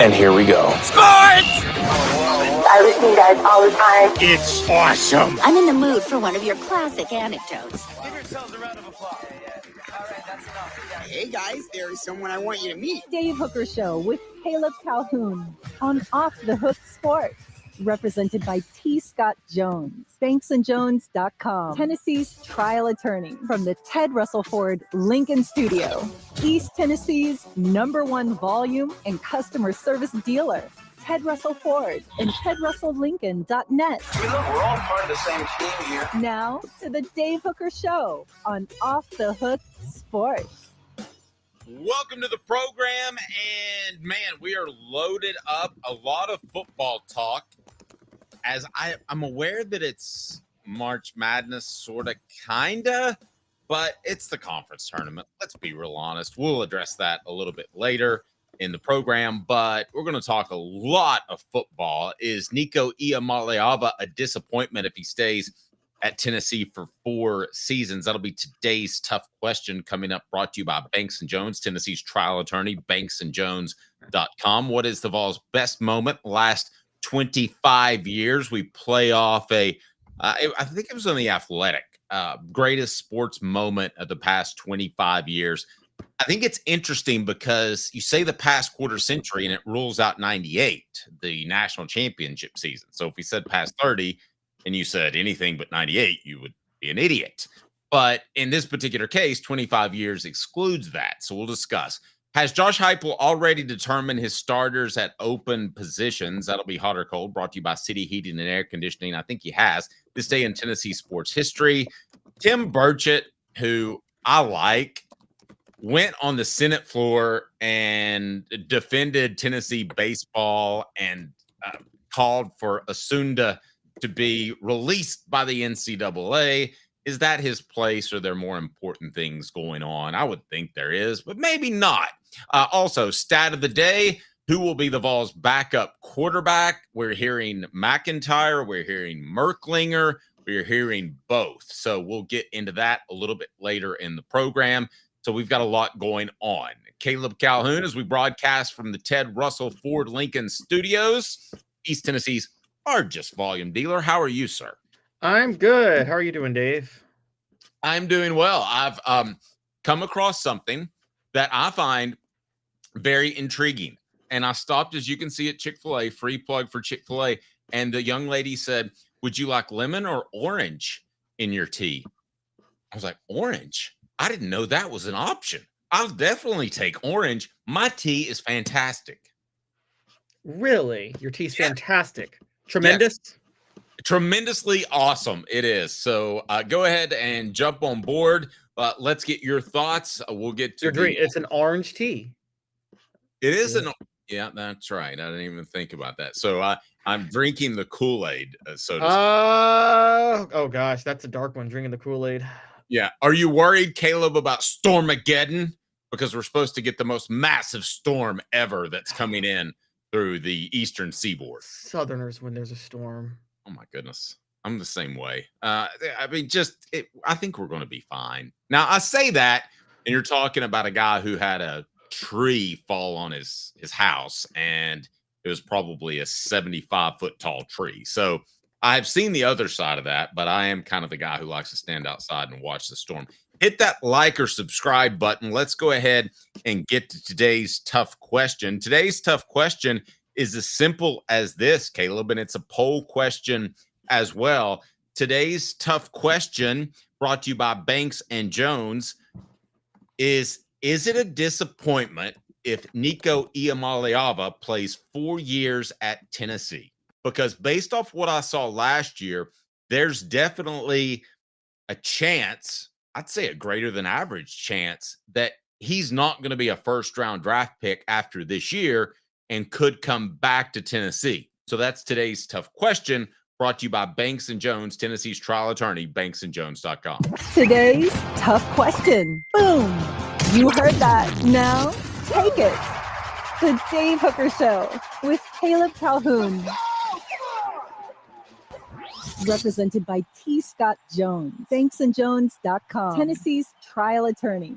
And here we go. Sports! I listen to you guys all the time. It's awesome. I'm in the mood for one of your classic anecdotes. Give yourselves a round of applause. All right, that's enough. Hey guys, there is someone I want you to meet. Dave Hooker Show with Caleb Calhoun on Off the Hook Sports. Represented by T. Scott Jones, banksandjones.com, Tennessee's trial attorney from the Ted Russell Ford Lincoln Studio, East Tennessee's #1 volume and customer service dealer, Ted Russell Ford and TedRussellLincoln.net. We're all part of the same team here. Now to the Dave Hooker Show on Off the Hook Sports. Welcome to the program, and man, we are loaded up. A lot of football talk. As I'm aware that it's March Madness, sort of, kind of, but it's the conference tournament. Let's be real honest. We'll address that a little bit later in the program, but we're going to talk a lot of football. Is Nico Iamaleava a disappointment if he stays at Tennessee for 4 seasons? That'll be today's tough question coming up, brought to you by Banks & Jones, Tennessee's trial attorney, banksandjones.com. What is the Vols' best moment last 25 years? We play off I think it was on The Athletic, greatest sports moment of the past 25 years. I think it's interesting because you say the past quarter century and it rules out 98, the national championship season. So if we said past 30 and you said anything but 98, you would be an idiot. But in this particular case, 25 years excludes that. So we'll discuss. Has Josh Heupel already determined his starters at open positions? That'll be hot or cold, brought to you by City Heating and Air Conditioning. I think he has. This day in Tennessee sports history. Tim Burchett, who I like, went on the Senate floor and defended Tennessee baseball and called for Asunda to be released by the NCAA. Is that his place, or are there more important things going on? I would think there is, but maybe not. Also, stat of the day, who will be the Vols' backup quarterback? We're hearing McIntyre, we're hearing Merklinger, we're hearing both. So we'll get into that a little bit later in the program. So we've got a lot going on. Caleb Calhoun, as we broadcast from the Ted Russell Ford Lincoln Studios, East Tennessee's largest volume dealer. How are you, sir? I'm good. How are you doing, Dave? I'm doing well. I've come across something that I find very intriguing. And I stopped, as you can see, at Chick-fil-A, free plug for Chick-fil-A. And the young lady said, would you like lemon or orange in your tea? I was like, orange? I didn't know that was an option. I'll definitely take orange. My tea is fantastic. Really? Your tea's fantastic. Tremendous? Yes. Tremendously awesome it is. So go ahead and jump on board. Let's get your thoughts. We'll get to it's an orange tea. It is yeah, that's right. I didn't even think about that. So I'm drinking the Kool-Aid, so to speak. Oh gosh, that's a dark one, drinking the Kool-Aid. Yeah. Are you worried, Caleb, about Stormageddon? Because we're supposed to get the most massive storm ever that's coming in through the eastern seaboard. Southerners when there's a storm. Oh my goodness. I'm the same way. I mean, I think we're going to be fine. Now, I say that, and you're talking about a guy who had a tree fall on his house, and it was probably a 75-foot tall tree. So I've seen the other side of that, but I am kind of the guy who likes to stand outside and watch the storm. Hit that like or subscribe button. Let's go ahead and get to today's tough question. Today's tough question is as simple as this, Caleb, and it's a poll question as well. Today's tough question, brought to you by Banks & Jones, is it a disappointment if Nico Iamaleava plays 4 years at Tennessee? Because based off what I saw last year, there's definitely a chance, I'd say a greater than average chance, that he's not going to be a first-round draft pick after this year and could come back to Tennessee. So that's today's tough question, brought to you by Banks & Jones, Tennessee's trial attorney, banksandjones.com. Today's tough question. Boom. You heard that. Now take it. The Dave Hooker Show with Caleb Calhoun. Represented by T. Scott Jones, banksandjones.com, Tennessee's trial attorney.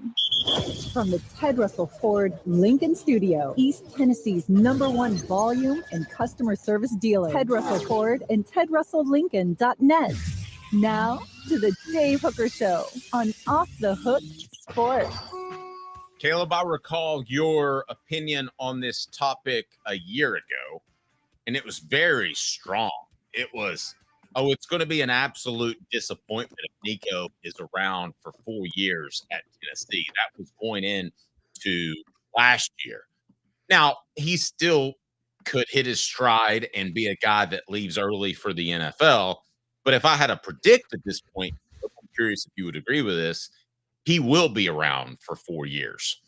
From the Ted Russell Ford Lincoln Studio, East Tennessee's #1 volume and customer service dealer, Ted Russell Ford and TedRussellLincoln.net. Now to the Dave Hooker Show on Off the Hook Sports. Caleb, I recall your opinion on this topic a year ago, and it was very strong. It was, it's going to be an absolute disappointment if Nico is around for 4 years at Tennessee. That was going into last year. Now, he still could hit his stride and be a guy that leaves early for the NFL. But if I had to predict at this point, I'm curious if you would agree with this, he will be around for 4 years.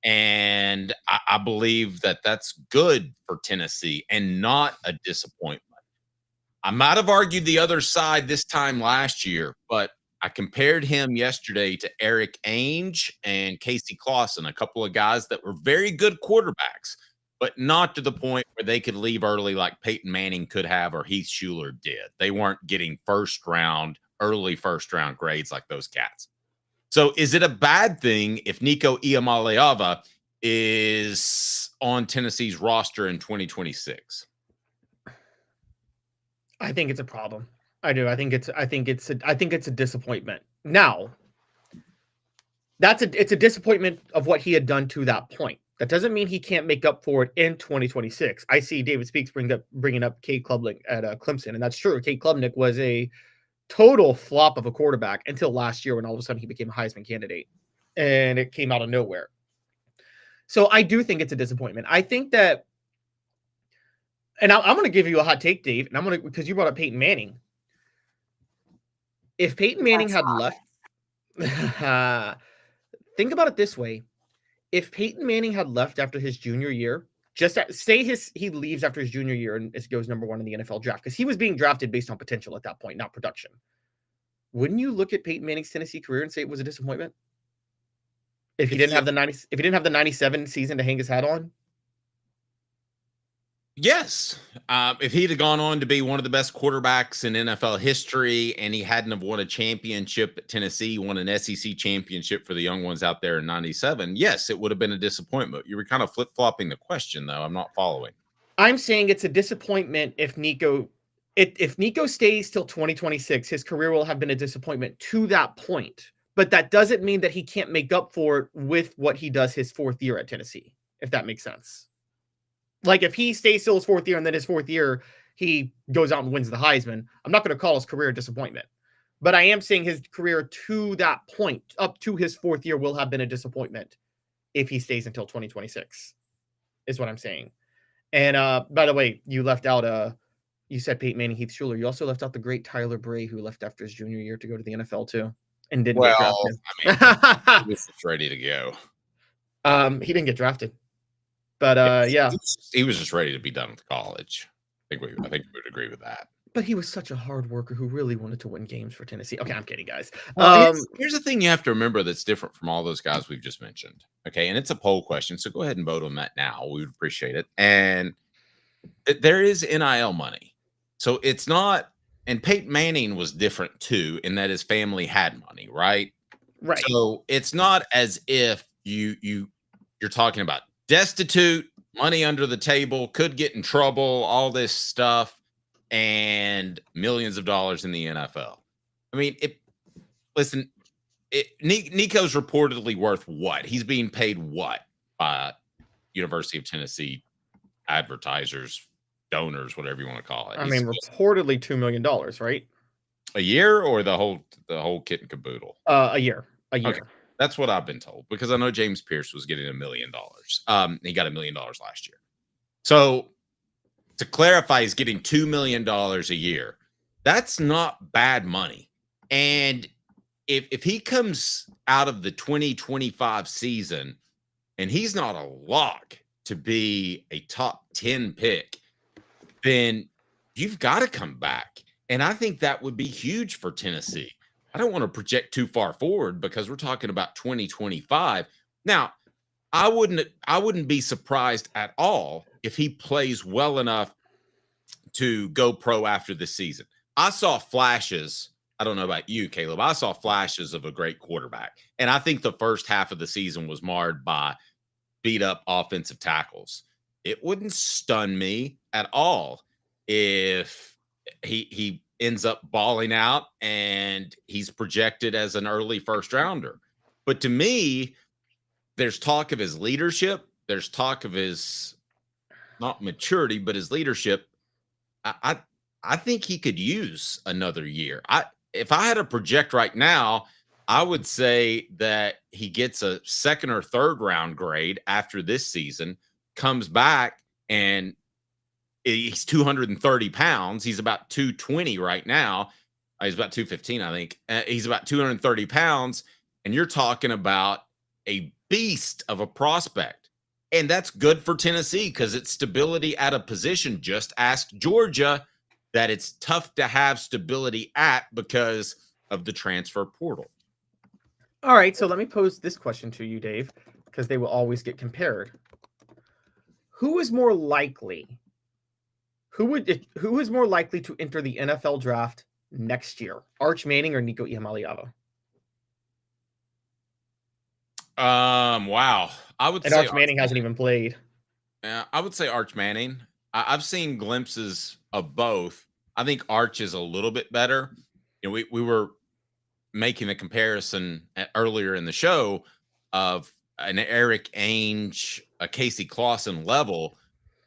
And I believe that that's good for Tennessee and not a disappointment. I might have argued the other side this time last year, but I compared him yesterday to Eric Ainge and Casey Clausen, a couple of guys that were very good quarterbacks, but not to the point where they could leave early like Peyton Manning could have or Heath Schuler did. They weren't getting early first round grades like those cats. So is it a bad thing if Nico Iamaleava is on Tennessee's roster in 2026? I think it's a problem. I do. I think it's a disappointment. Now, it's a disappointment of what he had done to that point. That doesn't mean he can't make up for it in 2026. I see David Speaks bringing up Cade Klubnik at Clemson, and that's true. Cade Klubnik was a total flop of a quarterback until last year when all of a sudden he became a Heisman candidate, and it came out of nowhere. So I do think it's a disappointment. I think that, and I'm going to give you a hot take, Dave, and because you brought up Peyton Manning. If Peyton Manning had left, think about it this way. If Peyton Manning had left after his junior year, he leaves after his junior year and goes #1 in the NFL draft, because he was being drafted based on potential at that point, not production. Wouldn't you look at Peyton Manning's Tennessee career and say it was a disappointment? If he didn't have the 97 season to hang his hat on? Yes. If he'd have gone on to be one of the best quarterbacks in NFL history and he hadn't have won a championship at Tennessee, won an SEC championship for the young ones out there in 97, yes, it would have been a disappointment. You were kind of flip-flopping the question, though. I'm not following. I'm saying it's a disappointment if Nico stays till 2026, his career will have been a disappointment to that point. But that doesn't mean that he can't make up for it with what he does his 4th year at Tennessee, if that makes sense. Like, if he stays still his 4th year and then his 4th year he goes out and wins the Heisman, I'm not going to call his career a disappointment. But I am saying his career to that point, up to his 4th year, will have been a disappointment if he stays until 2026, is what I'm saying. And by the way, you left out, you said Peyton Manning, Heath Schuler. You also left out the great Tyler Bray, who left after his junior year to go to the NFL too, and didn't get drafted. I mean, he was ready to go. He didn't get drafted. But yeah, he was just ready to be done with college. I think we would agree with that. But he was such a hard worker who really wanted to win games for Tennessee. Okay, I'm kidding, guys. Here's the thing you have to remember that's different from all those guys we've just mentioned. Okay, and it's a poll question, so go ahead and vote on that now. We would appreciate it. And there is NIL money, so it's not. And Peyton Manning was different too, in that his family had money, right? Right. So it's not as if you're talking about destitute, money under the table, could get in trouble, all this stuff, and millions of dollars in the NFL. I mean, Nico's reportedly worth what? He's being paid what by University of Tennessee advertisers, donors, whatever you want to call it. I mean, reportedly $2 million, right? A year, or the whole kit and caboodle? A year. Okay. That's what I've been told, because I know James Pierce was getting $1 million. He got $1 million last year. So to clarify, he's getting $2 million a year. That's not bad money. And if he comes out of the 2025 season and he's not a lock to be a top 10 pick, then you've got to come back. And I think that would be huge for Tennessee. I don't want to project too far forward because we're talking about 2025. Now, I wouldn't be surprised at all if he plays well enough to go pro after the season. I saw flashes I don't know about you, Caleb. I saw flashes of a great quarterback. And I think the first half of the season was marred by beat up offensive tackles. It wouldn't stun me at all if he ends up balling out and he's projected as an early first rounder. But to me, there's talk of his leadership. There's talk of his not maturity, but his leadership. I think he could use another year. If I had to project right now, I would say that he gets a second or third round grade after this season, comes back, and he's 230 pounds. He's about 220 right now. He's about 215, I think. He's about 230 pounds, and you're talking about a beast of a prospect. And that's good for Tennessee because it's stability at a position. Just ask Georgia that it's tough to have stability at because of the transfer portal. All right, so let me pose this question to you, Dave, because they will always get compared. Who is more likely? Who is more likely to enter the NFL draft next year? Arch Manning or Nico Iamaleava? Wow. I would say Arch Manning hasn't even played. Yeah, I would say Arch Manning. I've seen glimpses of both. I think Arch is a little bit better. You know, we were making a comparison earlier in the show of an Eric Ainge, a Casey Clausen level.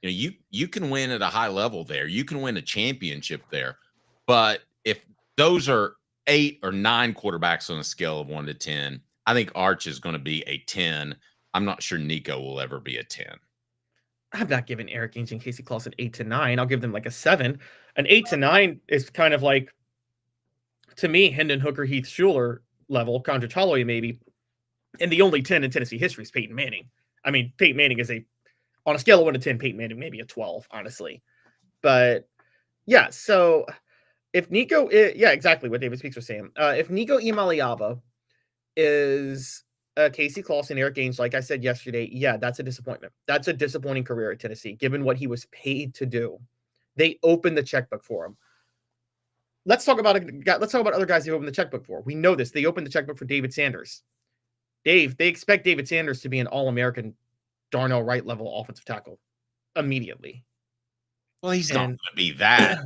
You know, you can win at a high level there. You can win a championship there. But if those are 8 or 9 quarterbacks on a scale of 1 to 10, I think Arch is going to be a 10. I'm not sure Nico will ever be a 10. I'm not giving Eric Ainge and Casey Clausen 8 to 9. I'll give them like a 7. An 8 to 9 is kind of like, to me, Hendon Hooker, Heath Schuler level, Condra Holloway maybe. And the only 10 in Tennessee history is Peyton Manning. I mean, Peyton Manning is on a scale of 1 to 10, Peyton Manning maybe a 12, honestly. But yeah, so if Nico, yeah, exactly what David Speaks was saying. If Nico Iamaleava is Casey Clausen, Eric Ainge, like I said yesterday, yeah, that's a disappointment. That's a disappointing career at Tennessee, given what he was paid to do. They opened the checkbook for him. Let's talk about other guys they opened the checkbook for. We know this. They opened the checkbook for David Sanders. Dave, they expect David Sanders to be an All-American Darnell Wright level offensive tackle immediately. Well, he's not going to be that. I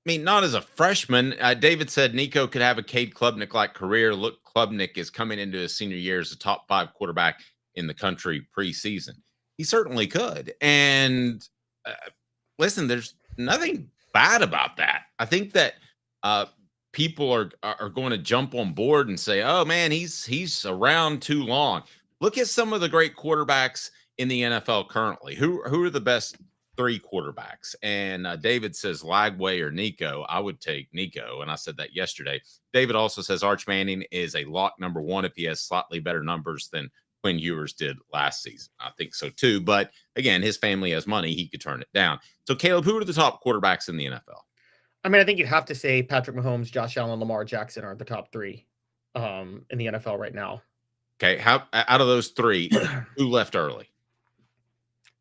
mean, not as a freshman. David said Nico could have a Cade Klubnik-like career. Look, Klubnik is coming into his senior year as a top 5 quarterback in the country preseason. He certainly could. And listen, there's nothing bad about that. I think that people are going to jump on board and say, "Oh man, he's around too long." Look at some of the great quarterbacks in the NFL currently. Who are the best 3 quarterbacks? And David says Lagway or Nico. I would take Nico, and I said that yesterday. David also says Arch Manning is a lock number 1 if he has slightly better numbers than Quinn Ewers did last season. I think so too. But again, his family has money; he could turn it down. So, Caleb, who are the top quarterbacks in the NFL? I mean, I think you'd have to say Patrick Mahomes, Josh Allen, Lamar Jackson are the top 3 in the NFL right now. Okay, how out of those 3, who left early?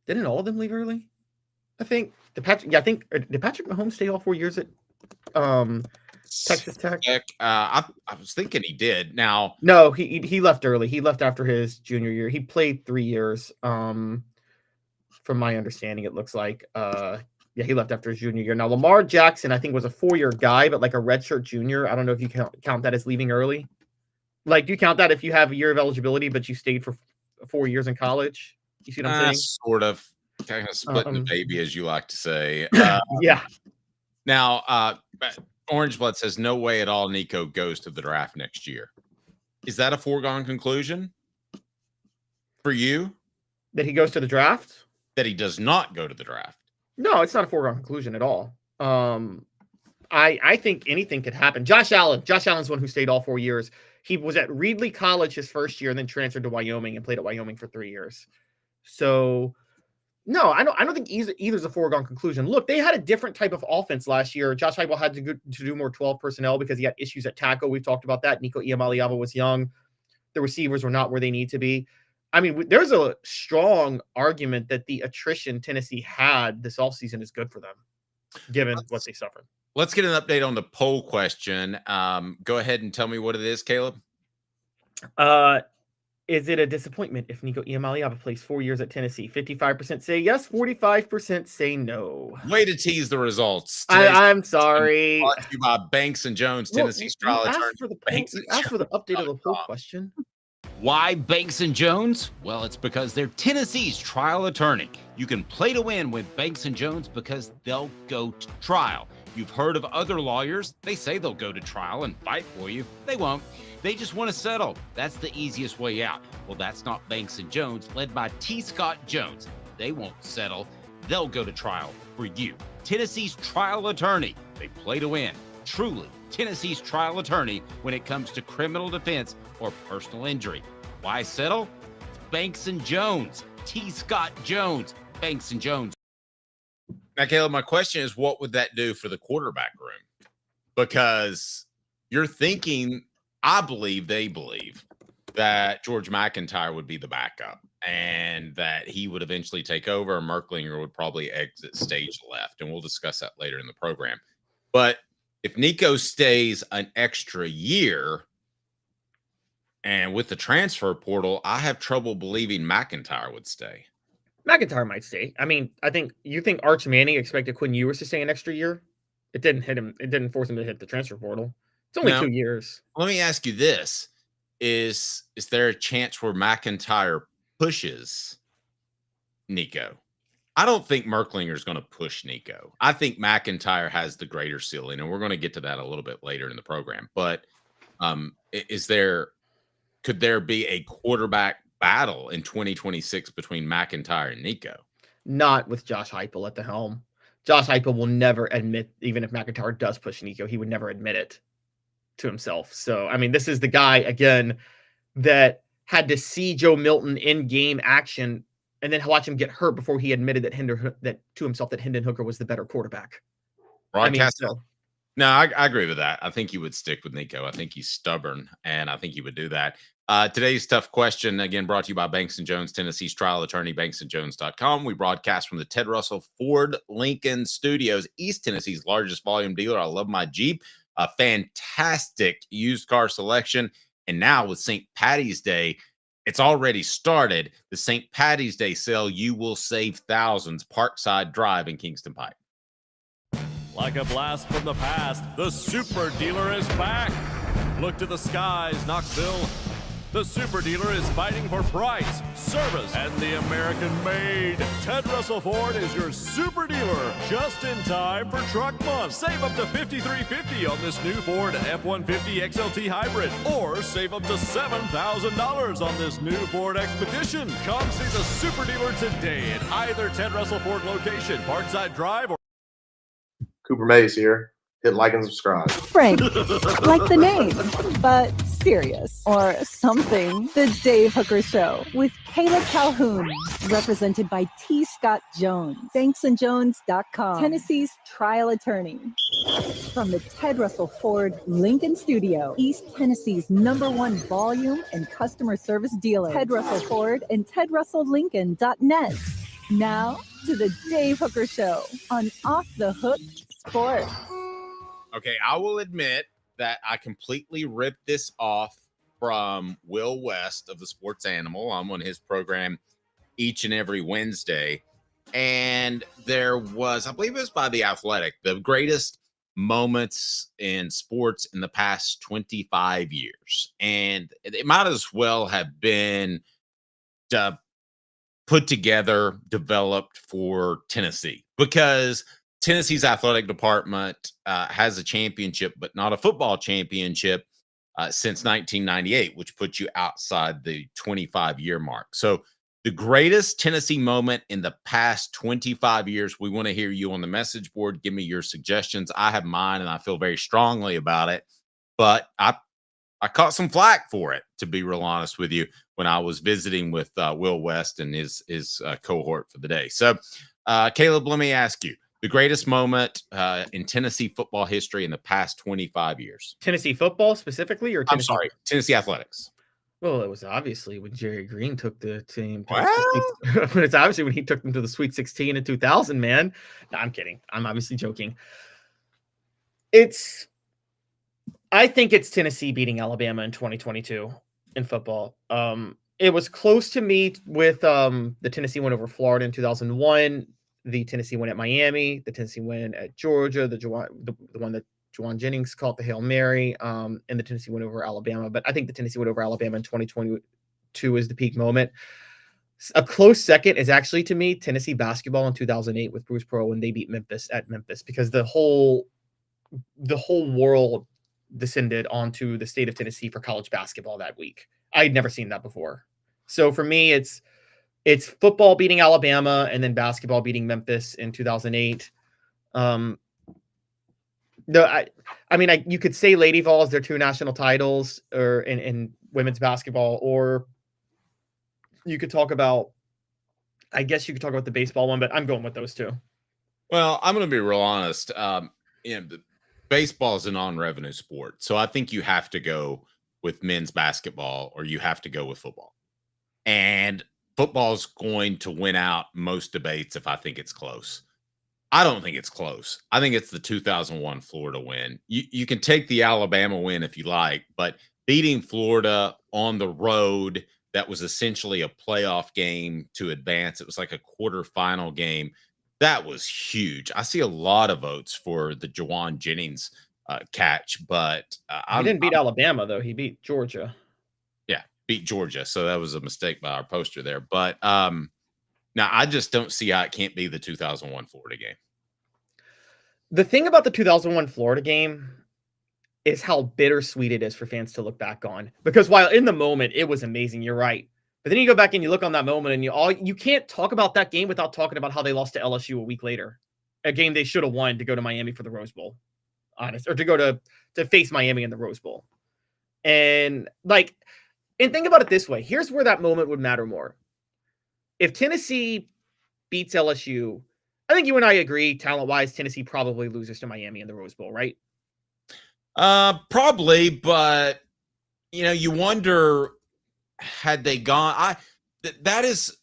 Didn't all of them leave early? I think did Patrick Mahomes stay all 4 years at Texas Tech? I was thinking he did. Now, no, he left early. He left after his junior year. He played 3 years. From my understanding, it looks like yeah, he left after his junior year. Now, Lamar Jackson, I think, was a 4-year guy, but like a redshirt junior. I don't know if you count that as leaving early. Like, do you count that if you have a year of eligibility, but you stayed for 4 years in college? You see what I'm saying? Sort of. Kind of splitting the baby, as you like to say. Yeah. Now, Orange Blood says, no way at all Nico goes to the draft next year. Is that a foregone conclusion for you? That he goes to the draft? That he does not go to the draft? No, it's not a foregone conclusion at all. I think anything could happen. Josh Allen's the one who stayed all 4 years. He was at Reedley College his first year and then transferred to Wyoming and played at Wyoming for 3 years. So, no, I don't think either's a foregone conclusion. Look, they had a different type of offense last year. Josh Heupel had to do more 12 personnel because he had issues at tackle. We've talked about that. Nico Iamaleava was young. The receivers were not where they need to be. I mean, there's a strong argument that the attrition Tennessee had this offseason is good for them, given what they suffered. let's get an update on the poll question. Go ahead and tell me what it is, Caleb. Is it a disappointment if Nico Iamaleava plays 4 years at Tennessee? 55% say yes, 45% say no. Way to tease the results. I'm sorry. Brought to you by Banks and Jones, Tennessee's trial attorney. Ask for the update of the poll question. Why Banks and Jones? Well, it's because they're Tennessee's trial attorney. You can play to win with Banks and Jones because they'll go to trial. You've heard of other lawyers. They say they'll go to trial and fight for you. They won't. They just want to settle. That's the easiest way out. Well, that's not Banks and Jones, led by T. Scott Jones. They won't settle. They'll go to trial for you. Tennessee's trial attorney. They play to win. Truly, Tennessee's trial attorney when it comes to criminal defense or personal injury. Why settle? It's Banks and Jones. T. Scott Jones. Banks and Jones. Now, Caleb, my question is, what would that do for the quarterback room? Because you're thinking, they believe that George McIntyre would be the backup and that he would eventually take over, and Merklinger would probably exit stage left. And we'll discuss that later in the program. But if Nico stays an extra year and with the transfer portal, I have trouble believing McIntyre would stay. McIntyre might stay. I mean, you think Arch Manning expected Quinn Ewers to stay an extra year? It didn't hit him. It didn't force him to hit the transfer portal. It's only 2 years. Let me ask you this. Is there a chance where McIntyre pushes Nico? I don't think Merklinger is going to push Nico. I think McIntyre has the greater ceiling, and we're going to get to that a little bit later in the program. But could there be a quarterback battle in 2026 between McIntyre and Nico? Not with Josh Heupel at the helm. Josh Heupel will never admit, even if McIntyre does push Nico, he would never admit it to himself. So, I mean, this is the guy, again, that had to see Joe Milton in game action and then watch him get hurt before he admitted to himself that Hendon Hooker was the better quarterback. No, I agree with that. I think he would stick with Nico. I think he's stubborn, and I think he would do that. Today's tough question, again, brought to you by Banks & Jones, Tennessee's trial attorney, banksandjones.com. We broadcast from the Ted Russell Ford Lincoln Studios, East Tennessee's largest volume dealer. I love my Jeep. A fantastic used car selection. And now with St. Patty's Day, it's already started. The St. Patty's Day sale, you will save thousands. Parkside Drive in Kingston Pike. Like a blast from the past, the Super Dealer is back. Look to the skies, Knoxville. The Super Dealer is fighting for price, service, and the American-made. Ted Russell Ford is your Super Dealer, just in time for Truck Month. Save up to $5,350 on this new Ford F-150 XLT Hybrid, or save up to $7,000 on this new Ford Expedition. Come see the Super Dealer today at either Ted Russell Ford location, Parkside Drive, or Cooper Mays here. Hit like and subscribe. Frank, like the name, but serious or something. The Dave Hooker Show with Kayla Calhoun, represented by T. Scott Jones. Banksandjones.com, Tennessee's trial attorney. From the Ted Russell Ford Lincoln Studio, East Tennessee's #1 volume and customer service dealer. Ted Russell Ford and TedRussellLincoln.net. Now to the Dave Hooker Show on Off the Hook Sports. Okay, I will admit that I completely ripped this off from Will West of the Sports Animal. I'm on his program each and every Wednesday. And there was, I believe it was by The Athletic, the greatest moments in sports in the past 25 years. And it might as well have been put together, developed for Tennessee, because Tennessee's athletic department has a championship, but not a football championship since 1998, which puts you outside the 25-year mark. So the greatest Tennessee moment in the past 25 years, we want to hear you on the message board. Give me your suggestions. I have mine, and I feel very strongly about it. But I caught some flack for it, to be real honest with you, when I was visiting with Will West and his cohort for the day. So, Caleb, let me ask you. The greatest moment in Tennessee football history in the past 25 years. Tennessee football specifically, or Tennessee? I'm sorry, Tennessee athletics. Well, it was obviously when Jerry Green took the team. It's obviously when he took them to the Sweet 16 in 2000, man. No, I'm kidding. I'm obviously joking. I think it's Tennessee beating Alabama in 2022 in football. It was close to me with the Tennessee win over Florida in 2001, the Tennessee win at Miami, the Tennessee win at Georgia, the one that Juwan Jennings called the Hail Mary, and the Tennessee win over Alabama. But I think the Tennessee win over Alabama in 2022 is the peak moment. A close second is actually, to me, Tennessee basketball in 2008 with Bruce Pearl when they beat Memphis at Memphis, because the whole world descended onto the state of Tennessee for college basketball that week. I'd never seen that before. So for me, it's football beating Alabama and then basketball beating Memphis in 2008. You could say Lady Vols, their 2 national titles, or in women's basketball, or you could talk about, I guess you could talk about the baseball one, but I'm going with those 2. Well, I'm going to be real honest. Baseball is a non-revenue sport, so I think you have to go with men's basketball or you have to go with football. And football's going to win out most debates if I think it's close. I don't think it's close. I think it's the 2001 Florida win. You can take the Alabama win if you like, but beating Florida on the road, that was essentially a playoff game to advance. It was like a quarterfinal game. That was huge. I see a lot of votes for the Juwan Jennings catch, but he didn't beat Alabama, though. He beat Georgia. Yeah, beat Georgia. So that was a mistake by our poster there. But now I just don't see how it can't be the 2001 Florida game. The thing about the 2001 Florida game is how bittersweet it is for fans to look back on. Because while in the moment it was amazing, you're right. But then you go back and you look on that moment and you can't talk about that game without talking about how they lost to LSU a week later. A game they should have won to go to Miami for the Rose Bowl. Or to go to face Miami in the Rose Bowl. And think about it this way. Here's where that moment would matter more. If Tennessee beats LSU, I think you and I agree, talent-wise, Tennessee probably loses to Miami in the Rose Bowl, right? Probably, but you wonder, had they gone, that is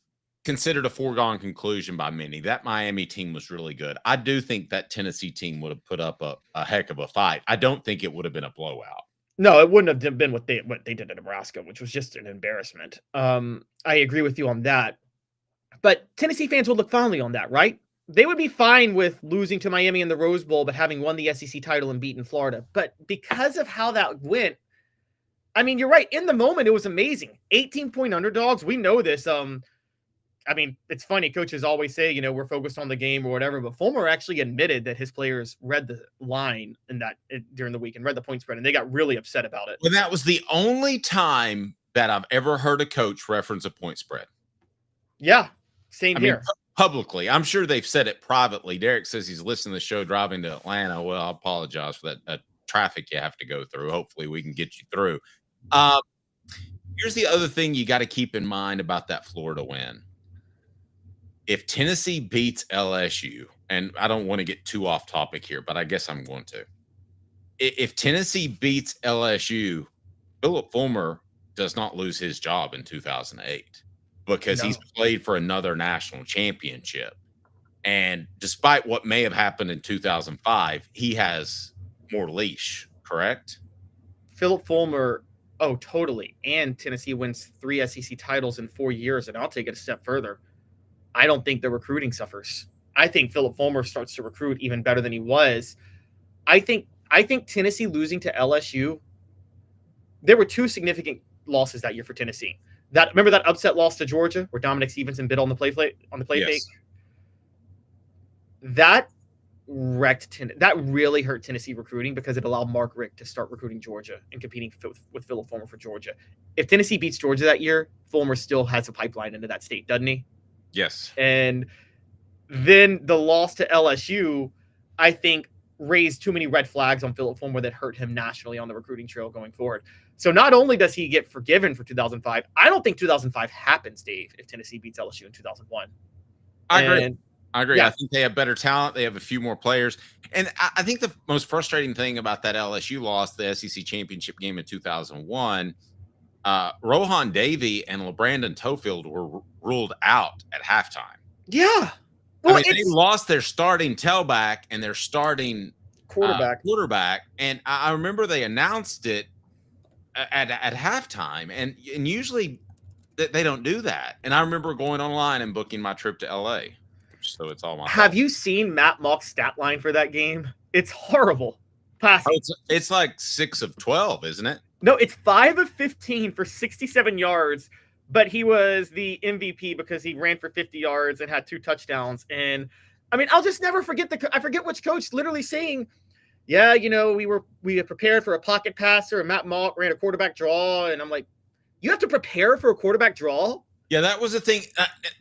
considered a foregone conclusion by many. That Miami team was really good. I do think that Tennessee team would have put up a heck of a fight. I don't think it would have been a blowout. No, it wouldn't have been what they did in Nebraska, which was just an embarrassment. I agree with you on that. But Tennessee fans would look fondly on that, right? They would be fine with losing to Miami in the Rose Bowl, but having won the SEC title and beaten Florida. But because of how that went, I mean, you're right. In the moment, it was amazing. 18-point underdogs. We know this. It's funny. Coaches always say, we're focused on the game or whatever. But Fulmer actually admitted that his players read the line during the week and read the point spread, and they got really upset about it. Well, that was the only time that I've ever heard a coach reference a point spread. Yeah, same here. Publicly. I'm sure they've said it privately. Derek says he's listening to the show driving to Atlanta. Well, I apologize for that traffic you have to go through. Hopefully we can get you through. Here's the other thing you got to keep in mind about that Florida win. If Tennessee beats LSU, and I don't want to get too off topic here, but I guess I'm going to. If Tennessee beats LSU, Philip Fulmer does not lose his job in 2008 because he's played for another national championship. And despite what may have happened in 2005, he has more leash, correct? Philip Fulmer, oh, totally. And Tennessee wins 3 SEC titles in 4 years. And I'll take it a step further. I don't think the recruiting suffers. I think Philip Fulmer starts to recruit even better than he was. I think Tennessee losing to LSU, there were 2 significant losses that year for Tennessee. Remember that upset loss to Georgia where Dominic Stevenson bid on the play fake? That really hurt Tennessee recruiting because it allowed Mark Richt to start recruiting Georgia and competing with Philip Fulmer for Georgia. If Tennessee beats Georgia that year, Fulmer still has a pipeline into that state, doesn't he? Yes. And then the loss to LSU, I think, raised too many red flags on Philip Fulmer that hurt him nationally on the recruiting trail going forward. So not only does he get forgiven for 2005, I don't think 2005 happens, Dave, if Tennessee beats LSU in 2001. I agree. Yeah. I think they have better talent. They have a few more players. And I think the most frustrating thing about that LSU loss, the SEC championship game in 2001, Rohan Davey and LeBrandon Tofield were ruled out at halftime. Yeah. Well, they lost their starting tailback and their starting quarterback. And I remember they announced it at halftime, and usually they don't do that. And I remember going online and booking my trip to LA. So it's all my Have fault. you seen Matt Mock's stat line for that game? It's horrible. Passing. It's like 6 of 12, isn't it? No, it's 5 of 15 for 67 yards, but he was the MVP because he ran for 50 yards and had 2 touchdowns. And I mean, I'll just never forget I forget which coach literally saying, yeah, you know, we had prepared for a pocket passer, and Matt Mock ran a quarterback draw. And I'm like, you have to prepare for a quarterback draw? Yeah, that was the thing.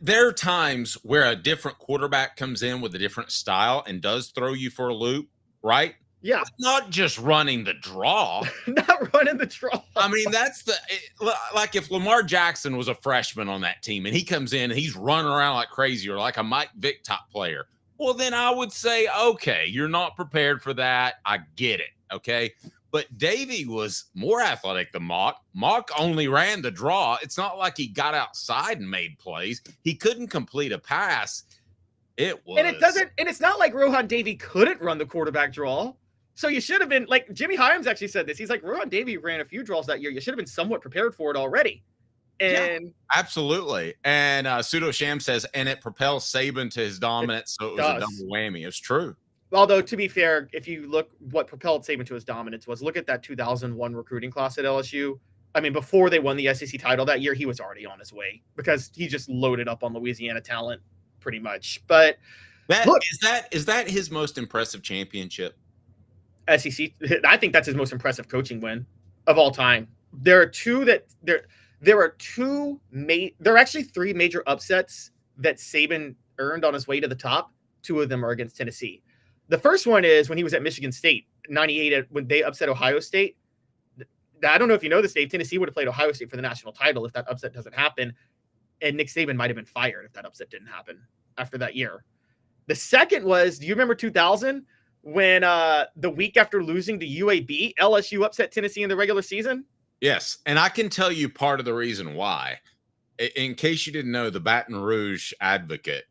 There are times where a different quarterback comes in with a different style and does throw you for a loop, right? Yeah. But not just running the draw. Not running the draw. I mean, like if Lamar Jackson was a freshman on that team and he comes in and he's running around like crazy, or like a Mike Vick type player, well, then I would say, okay, you're not prepared for that. I get it. Okay. But Davey was more athletic than Mock. Mock only ran the draw. It's not like he got outside and made plays. He couldn't complete a pass. And it's not like Rohan Davey couldn't run the quarterback draw. So you should have been, like, Jimmy Hyams actually said this. He's like, Rohan Davey ran a few draws that year. You should have been somewhat prepared for it already. And yeah, absolutely. And Pseudo Sham says, and it propels Saban to his dominance. So it was a double whammy. It's true. Although, to be fair, if you look what propelled Saban to his dominance was, look at that 2001 recruiting class at LSU. I mean, before they won the SEC title that year, he was already on his way because he just loaded up on Louisiana talent pretty much. But is that his most impressive championship? SEC, I think that's his most impressive coaching win of all time. There are actually 3 major upsets that Saban earned on his way to the top. 2 of them are against Tennessee. The first one is when he was at Michigan State, 98, when they upset Ohio State. I don't know if you know this, Dave. Tennessee would have played Ohio State for the national title if that upset doesn't happen. And Nick Saban might have been fired if that upset didn't happen after that year. The second was, do you remember 2000 when the week after losing to UAB, LSU upset Tennessee in the regular season? Yes. And I can tell you part of the reason why. In case you didn't know, the Baton Rouge Advocate,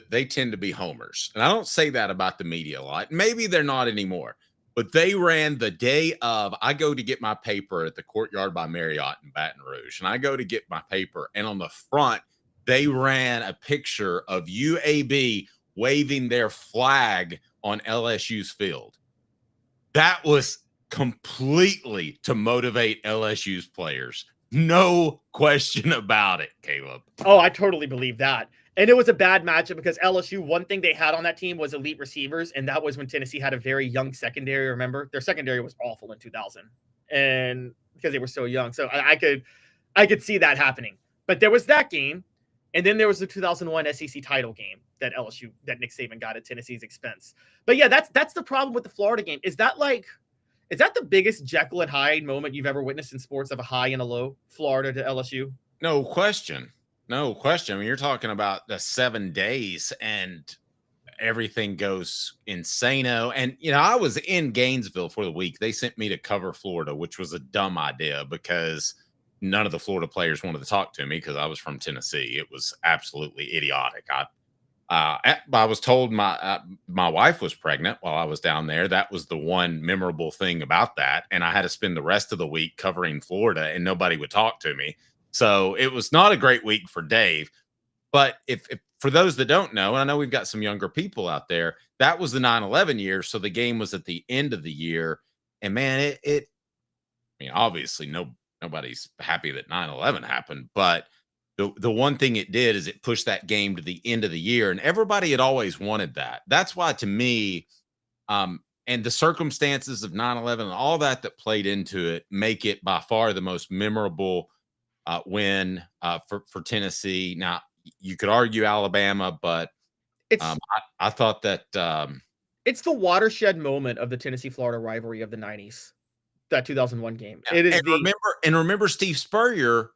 they tend to be homers. And I don't say that about the media a lot. Maybe they're not anymore. But they ran the day of, I go to get my paper at the Courtyard by Marriott in Baton Rouge. And I go to get my paper. And on the front, they ran a picture of UAB waving their flag on LSU's field. That was completely to motivate LSU's players. No question about it, Caleb. Oh, I totally believe that. And it was a bad matchup because LSU, one thing they had on that team was elite receivers. And that was when Tennessee had a very young secondary. Remember, their secondary was awful in 2000 and because they were so young. So I could see that happening, but there was that game. And then there was the 2001 SEC title game that Nick Saban got at Tennessee's expense. But yeah, that's the problem with the Florida game. Is that the biggest Jekyll and Hyde moment you've ever witnessed in sports, of a high and a low, Florida to LSU? No question. No question. I mean, you're talking about the 7 days and everything goes insano. And, you know, I was in Gainesville for the week. They sent me to cover Florida, which was a dumb idea because none of the Florida players wanted to talk to me because I was from Tennessee. It was absolutely idiotic. I was told my wife was pregnant while I was down there. That was the one memorable thing about that. And I had to spend the rest of the week covering Florida and nobody would talk to me. So it was not a great week for Dave. But if for those that don't know, and I know we've got some younger people out there, that was the 9/11 year. So the game was at the end of the year. And man, I mean, obviously nobody's happy that 9/11 happened, but the one thing it did is it pushed that game to the end of the year, and everybody had always wanted that. That's why, to me, and the circumstances of 9/11 and all that played into it make it by far the most memorable win for Tennessee. Now, you could argue Alabama, but I thought that it's the watershed moment of the Tennessee-Florida rivalry of the 90s. That 2001 game. Yeah. It is remember Steve Spurrier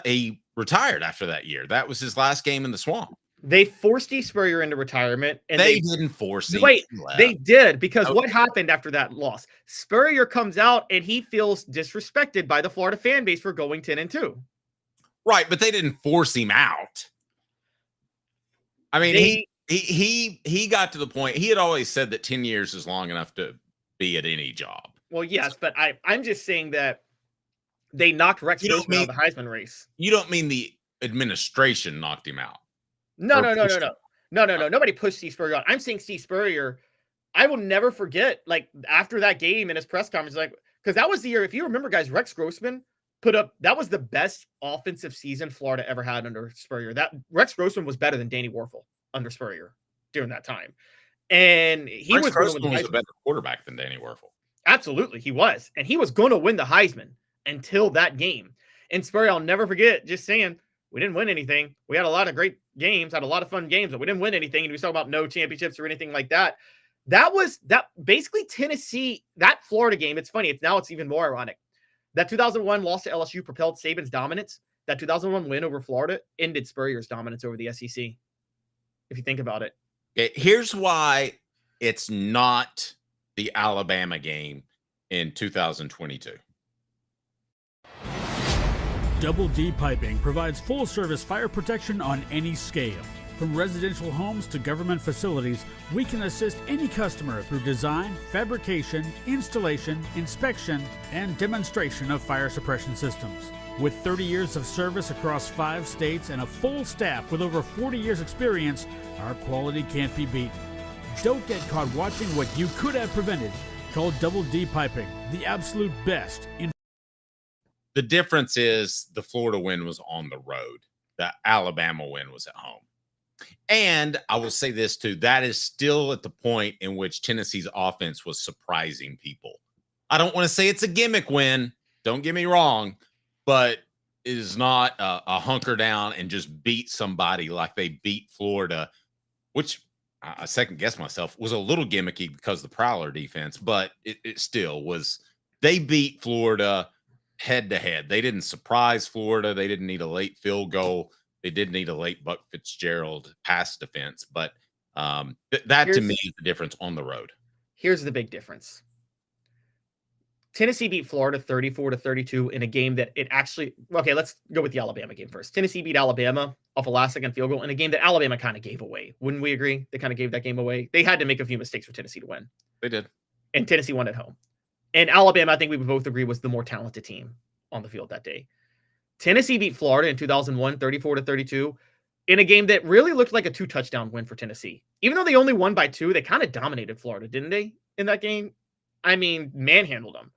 he retired after that year. That was his last game in the Swamp. They forced Steve Spurrier into retirement, and they didn't force him. Wait, they did, because what happened after that loss? Spurrier comes out and he feels disrespected by the Florida fan base for going 10-2. Right, but they didn't force him out. I mean, He got to the point. He had always said that 10 years is long enough to be at any job. Well, yes, but I'm just saying that they knocked Rex Grossman out of the Heisman race. You don't mean the administration knocked him out? No. Nobody pushed Steve Spurrier on. I'm saying Steve Spurrier. I will never forget, like, after that game in his press conference, like, because that was the year, if you remember, guys, Rex Grossman that was the best offensive season Florida ever had under Spurrier. That Rex Grossman was better than Danny Warfel under Spurrier during that time. And Rex Grossman was a better quarterback than Danny Warfel. Absolutely, he was. And he was going to win the Heisman until that game. And Spurrier, I'll never forget, just saying, we didn't win anything. We had a lot of great games, had a lot of fun games, but we didn't win anything. And we talk about no championships or anything like that. That basically Tennessee, that Florida game. It's funny. It's even more ironic. That 2001 loss to LSU propelled Saban's dominance. That 2001 win over Florida ended Spurrier's dominance over the SEC. If you think about it. Okay, here's why it's not the Alabama game in 2022. Double D Piping provides full-service fire protection on any scale. From residential homes to government facilities, we can assist any customer through design, fabrication, installation, inspection, and demonstration of fire suppression systems. With 30 years of service across 5 states and a full staff with over 40 years experience, our quality can't be beaten. Don't get caught watching what you could have prevented. Call Double D Piping, the absolute best in. The difference is the Florida win was on the road. The Alabama win was at home. And I will say this too, that is still at the point in which Tennessee's offense was surprising people. I don't want to say it's a gimmick win. Don't get me wrong, but it is not a hunker down and just beat somebody like they beat Florida, which I second guess myself was a little gimmicky because of the Prowler defense, but it still was. They beat Florida head to head. They didn't surprise Florida. They didn't need a late field goal. They did need a late Buck Fitzgerald pass defense, but that to me is the difference on the road. Here's the big difference. Tennessee beat Florida 34-32 in a game that it actually, okay, let's go with the Alabama game first. Tennessee beat Alabama off a last-second field goal in a game that Alabama kind of gave away. Wouldn't we agree? They kind of gave that game away. They had to make a few mistakes for Tennessee to win. They did. And Tennessee won at home. And Alabama, I think we would both agree, was the more talented team on the field that day. Tennessee beat Florida in 2001, 34-32, in a game that really looked like a 2-touchdown win for Tennessee. Even though they only won by 2, they kind of dominated Florida, didn't they, in that game? I mean, manhandled them.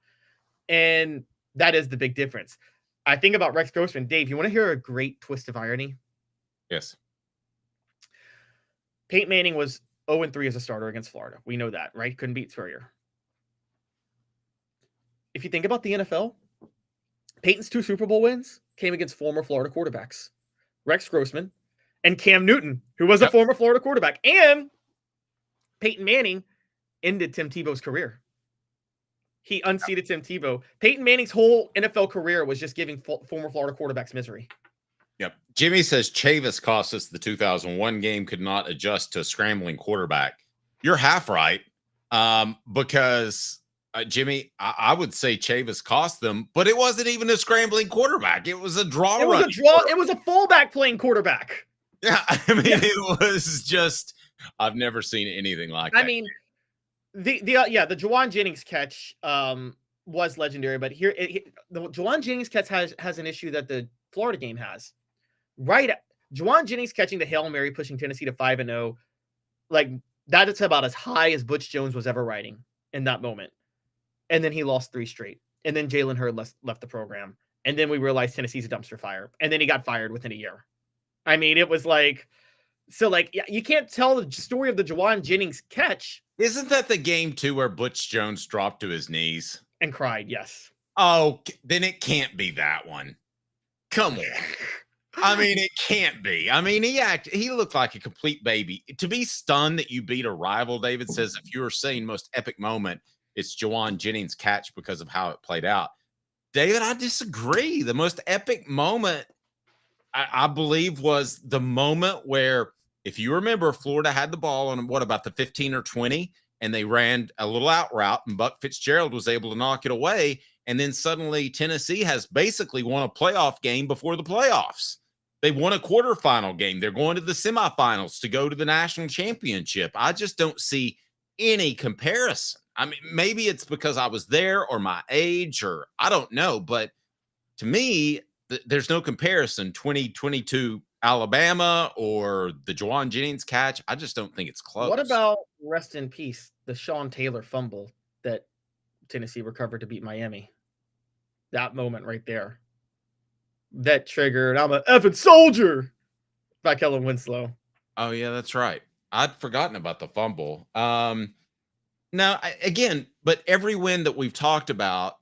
And that is the big difference. I think about Rex Grossman. Dave, you want to hear a great twist of irony? Yes. Peyton Manning was 0-3 as a starter against Florida. We know that, right? Couldn't beat Spurrier. If you think about the NFL, Peyton's 2 Super Bowl wins came against former Florida quarterbacks, Rex Grossman and Cam Newton, who was a former Florida quarterback. And Peyton Manning ended Tim Tebow's career. He unseated Tim Tebow. Peyton Manning's whole NFL career was just giving former Florida quarterbacks misery. Yep. Jimmy says Chavis cost us the 2001 game, could not adjust to a scrambling quarterback. You're half right, because Jimmy, I would say Chavis cost them, but it wasn't even a scrambling quarterback. It was a draw. It was a fullback playing quarterback. Yeah, I mean, it was just, I've never seen anything like that. I mean, the Juwan Jennings catch was legendary, but here the Juwan Jennings catch has an issue that the Florida game has. Right, Juwan Jennings catching the Hail Mary, pushing Tennessee to 5-0, like that is about as high as Butch Jones was ever riding in that moment. And then he lost 3 straight. And then Jalen Hurd left the program. And then we realized Tennessee's a dumpster fire. And then he got fired within a year. I mean, it was like, so like, you can't tell the story of the Juwan Jennings catch. Isn't that the game too where Butch Jones dropped to his knees and cried? Yes. Oh, then it can't be that one. Come on. I mean, it can't be. I mean, he looked like a complete baby. To be stunned that you beat a rival, David says, if you were saying most epic moment, it's Juwan Jennings' catch because of how it played out. David, I disagree. The most epic moment, I believe, was the moment where, if you remember, Florida had the ball on, what, about the 15 or 20, and they ran a little out route, and Buck Fitzgerald was able to knock it away. And then suddenly Tennessee has basically won a playoff game before the playoffs. They won a quarterfinal game. They're going to the semifinals to go to the national championship. I just don't see any comparison. I mean, maybe it's because I was there or my age or I don't know, but to me, there's no comparison. 2022 Alabama or the Juwan Jennings catch. I just don't think it's close. What about, rest in peace, the Sean Taylor fumble that Tennessee recovered to beat Miami? That moment right there. That triggered, I'm an effing soldier by Kellen Winslow. Oh, yeah, that's right. I'd forgotten about the fumble. But every win that we've talked about,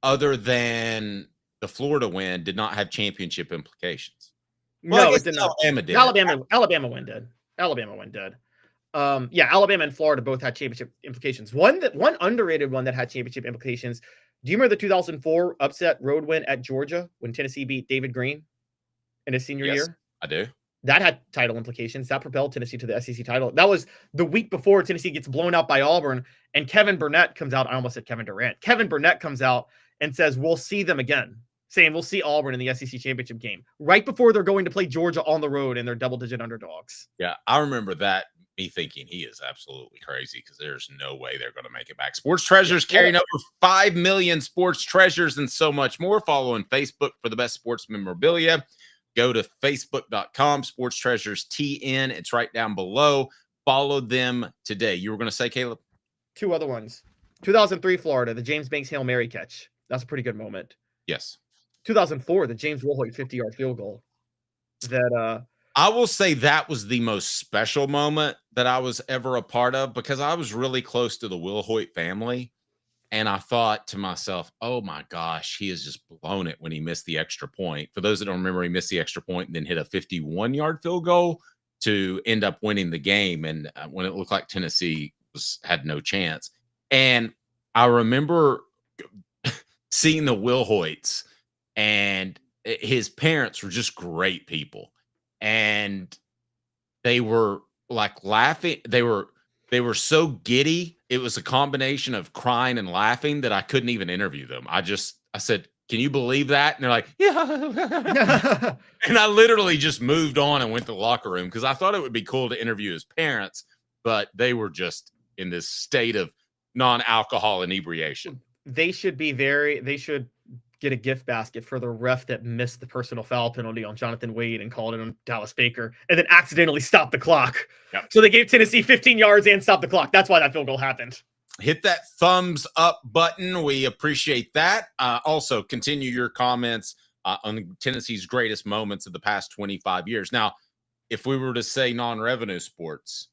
other than the Florida win, did not have championship implications. Well, No, it did not. Alabama did. Alabama win did. Alabama win did. Alabama and Florida both had championship implications. One underrated one that had championship implications. Do you remember the 2004 upset road win at Georgia when Tennessee beat David Green in his senior year? I do. That had title implications. That propelled Tennessee to the SEC title. That was the week before Tennessee gets blown out by Auburn, and Kevin Burnett comes out. I almost said Kevin Durant. Kevin Burnett comes out and says, we'll see them again, saying we'll see Auburn in the SEC championship game right before they're going to play Georgia on the road and they're double-digit underdogs. Yeah, I remember that. Me thinking he is absolutely crazy because there's no way they're going to make it back. Sports Treasures carrying over 5 million sports treasures and so much more. Follow on Facebook for the best sports memorabilia. Go to facebook.com, Sports Treasures TN. It's right down below. Follow them today. You were going to say, Caleb? Two other ones. 2003 Florida, the James Banks Hail Mary catch. That's a pretty good moment. Yes. 2004, the James Wilhoit 50-yard field goal. That I will say that was the most special moment that I was ever a part of because I was really close to the Wilhoit family. And I thought to myself, oh my gosh, he has just blown it when he missed the extra point. For those that don't remember, he missed the extra point and then hit a 51-yard field goal to end up winning the game. And when it looked like Tennessee had no chance. And I remember seeing the Wilhoits, and his parents were just great people. And they were like laughing. They were so giddy. It was a combination of crying and laughing that I couldn't even interview them. I said, can you believe that? And they're like, yeah. And I literally just moved on and went to the locker room because I thought it would be cool to interview his parents, but they were just in this state of non-alcohol inebriation. they should get a gift basket for the ref that missed the personal foul penalty on Jonathan Wade and called it on Dallas Baker and then accidentally stopped the clock. Yep. So they gave Tennessee 15 yards and stopped the clock. That's why that field goal happened. Hit that thumbs up button. We appreciate that. Also, continue your comments on Tennessee's greatest moments of the past 25 years. Now, if we were to say non-revenue sports,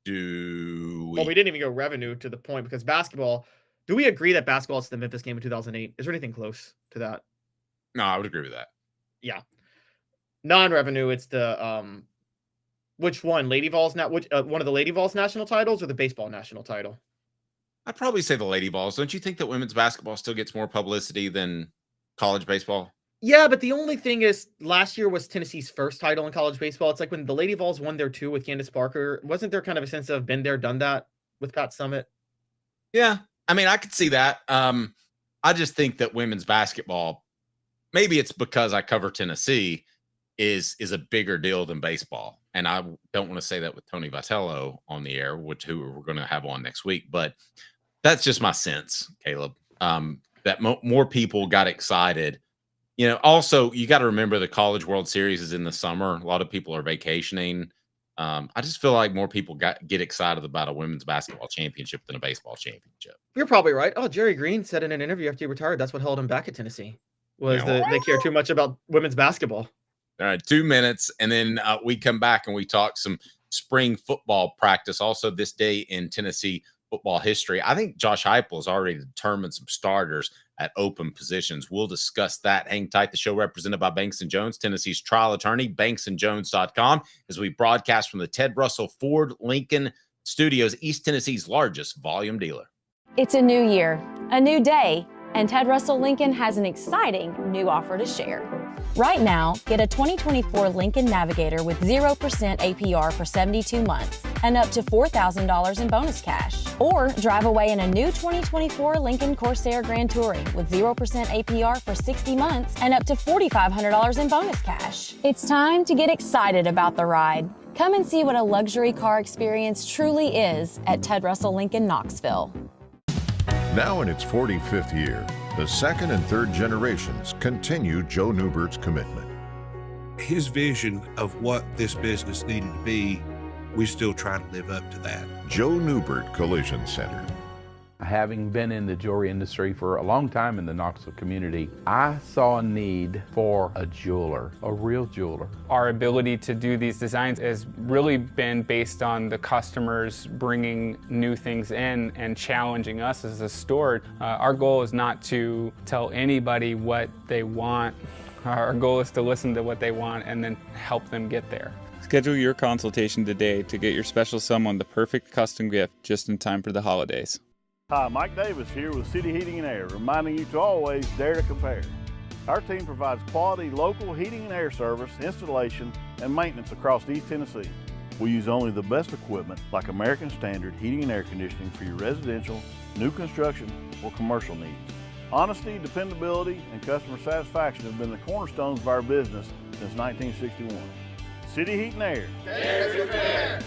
Well, we didn't even go revenue to the point because basketball. Do we agree that basketball is the Memphis game in 2008? Is there anything close to that? No, I would agree with that. Yeah. Non-revenue, it's the which one? Lady Vols now? Which one of the Lady Vols national titles or the baseball national title? I'd probably say the Lady Vols. Don't you think that women's basketball still gets more publicity than college baseball? Yeah, but the only thing is last year was Tennessee's first title in college baseball. It's like when the Lady Vols won their 2 with Candace Parker. Wasn't there kind of a sense of been there, done that with Pat Summitt? Yeah. I mean, I could see that. I just think that women's basketball, maybe it's because I cover Tennessee, is a bigger deal than baseball. And I don't want to say that with Tony Vitello on the air, who we're going to have on next week. But that's just my sense, Caleb, that more people got excited. You know, also, you got to remember the College World Series is in the summer. A lot of people are vacationing. I just feel like more people get excited about a women's basketball championship than a baseball championship. You're probably right. Oh, Jerry Green said in an interview after he retired, that's what held him back at Tennessee, was they care too much about women's basketball. All right, 2 minutes, and then we come back and we talk some spring football practice. Also, this day in Tennessee football history, I think Josh Heupel has already determined some starters at open positions. We'll discuss that. Hang tight. The show represented by Banks & Jones, Tennessee's trial attorney, banksandjones.com, as we broadcast from the Ted Russell Ford Lincoln Studios, East Tennessee's largest volume dealer. It's a new year, a new day, and Ted Russell Lincoln has an exciting new offer to share. Right now, get a 2024 Lincoln Navigator with 0% APR for 72 months and up to $4,000 in bonus cash. Or drive away in a new 2024 Lincoln Corsair Grand Touring with 0% APR for 60 months and up to $4,500 in bonus cash. It's time to get excited about the ride. Come and see what a luxury car experience truly is at Ted Russell Lincoln Knoxville. Now in its 45th year, the second and third generations continue Joe Newbert's commitment. His vision of what this business needed to be, we still try to live up to that. Joe Newbert Collision Center. Having been in the jewelry industry for a long time in the Knoxville community, I saw a need for a jeweler, a real jeweler. Our ability to do these designs has really been based on the customers bringing new things in and challenging us as a store. Our goal is not to tell anybody what they want. Our goal is to listen to what they want and then help them get there. Schedule your consultation today to get your special someone the perfect custom gift just in time for the holidays. Hi, Mike Davis here with City Heating and Air, reminding you to always dare to compare. Our team provides quality local heating and air service, installation, and maintenance across East Tennessee. We use only the best equipment like American Standard heating and air conditioning for your residential, new construction, or commercial needs. Honesty, dependability, and customer satisfaction have been the cornerstones of our business since 1961. City Heat and Air. Dare to compare.